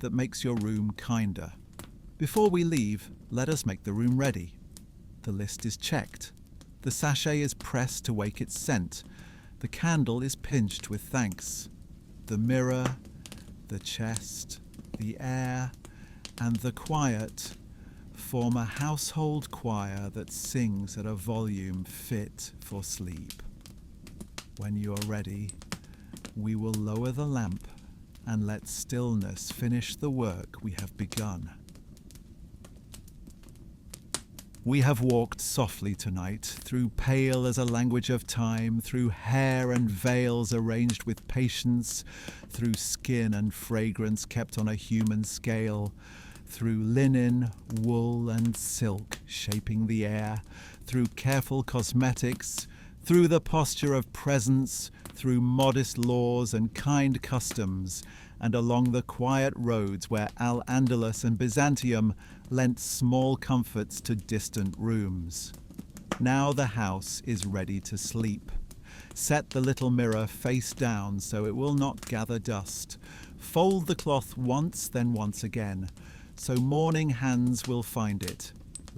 that makes your room kinder. Before we leave, let us make the room ready. The list is checked. The sachet is pressed to wake its scent. The candle is pinched with thanks. The mirror, the chest, the air, and the quiet form a household choir that sings at a volume fit for sleep. When you are ready, we will lower the lamp and let stillness finish the work we have begun. We have walked softly tonight, through pale as a language of time, through hair and veils arranged with patience, through skin and fragrance kept on a human scale, through linen, wool and silk shaping the air, through careful cosmetics, through the posture of presence, through modest laws and kind customs, and along the quiet roads where Al-Andalus and Byzantium lent small comforts to distant rooms. Now the house is ready to sleep. Set the little mirror face down so it will not gather dust. Fold the cloth once, then once again, so morning hands will find it.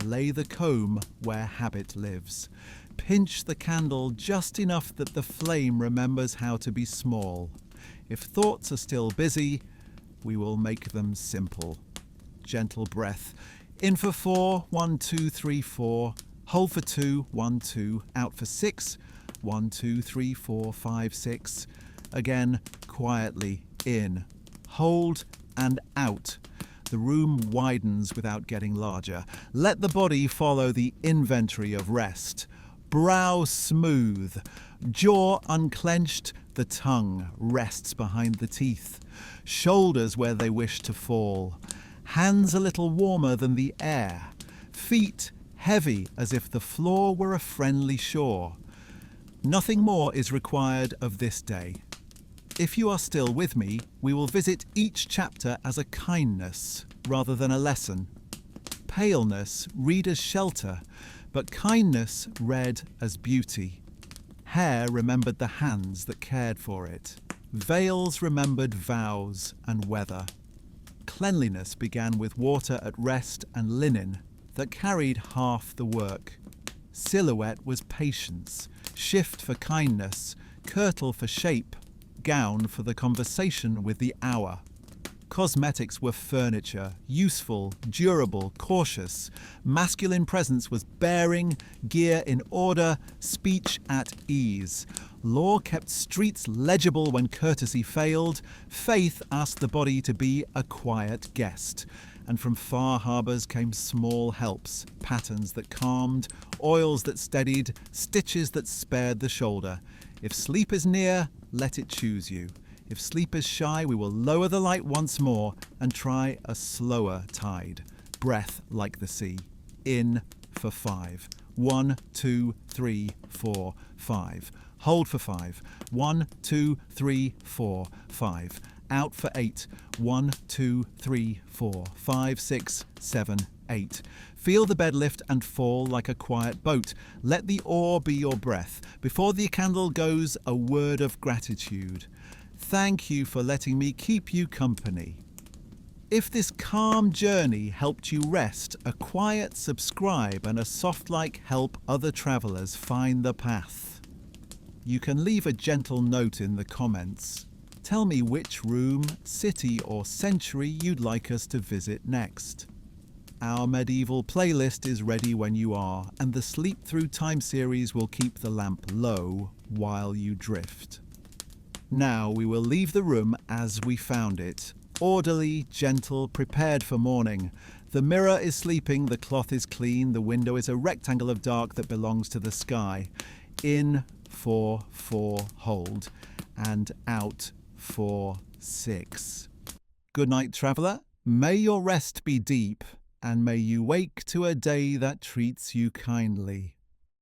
Lay the comb where habit lives. Pinch the candle just enough that the flame remembers how to be small. If thoughts are still busy, we will make them simple. Gentle breath. In for 4, 1, 2, 3, 4. Hold for 2, 1, 2. Out for 6, 1, 2, 3, 4, 5, 6. Again, quietly. In. Hold and out. The room widens without getting larger. Let the body follow the inventory of rest. Brow smooth. Jaw unclenched. The tongue rests behind the teeth. Shoulders where they wish to fall. Hands a little warmer than the air. Feet heavy as if the floor were a friendly shore. Nothing more is required of this day. If you are still with me, we will visit each chapter as a kindness rather than a lesson. Paleness read as shelter, but kindness read as beauty. Hair remembered the hands that cared for it. Veils remembered vows and weather. Cleanliness began with water at rest and linen that carried half the work. Silhouette was patience, shift for kindness, kirtle for shape, gown for the conversation with the hour. Cosmetics were furniture, useful, durable, cautious. Masculine presence was bearing, gear in order, speech at ease. Law kept streets legible when courtesy failed. Faith asked the body to be a quiet guest. And from far harbours came small helps, patterns that calmed, oils that steadied, stitches that spared the shoulder. If sleep is near, let it choose you. If sleep is shy, we will lower the light once more and try a slower tide. Breath like the sea. In for 5. 1, 2, 3, 4, 5. Hold for 5. 1, 2, 3, 4, 5. Out for 8. 1, 2, 3, 4, 5, 6, 7, 8. Feel the bed lift and fall like a quiet boat. Let the oar be your breath. Before the candle goes, a word of gratitude. Thank you for letting me keep you company. If this calm journey helped you rest, a quiet subscribe and a soft like help other travellers find the path. You can leave a gentle note in the comments. Tell me which room, city or century you'd like us to visit next. Our medieval playlist is ready when you are, and the Sleep Through Time series will keep the lamp low while you drift. Now we will leave the room as we found it. Orderly, gentle, prepared for morning. The mirror is sleeping, the cloth is clean, the window is a rectangle of dark that belongs to the sky. In for 4, hold, and out for 6. Good night, traveller. May your rest be deep, and may you wake to a day that treats you kindly.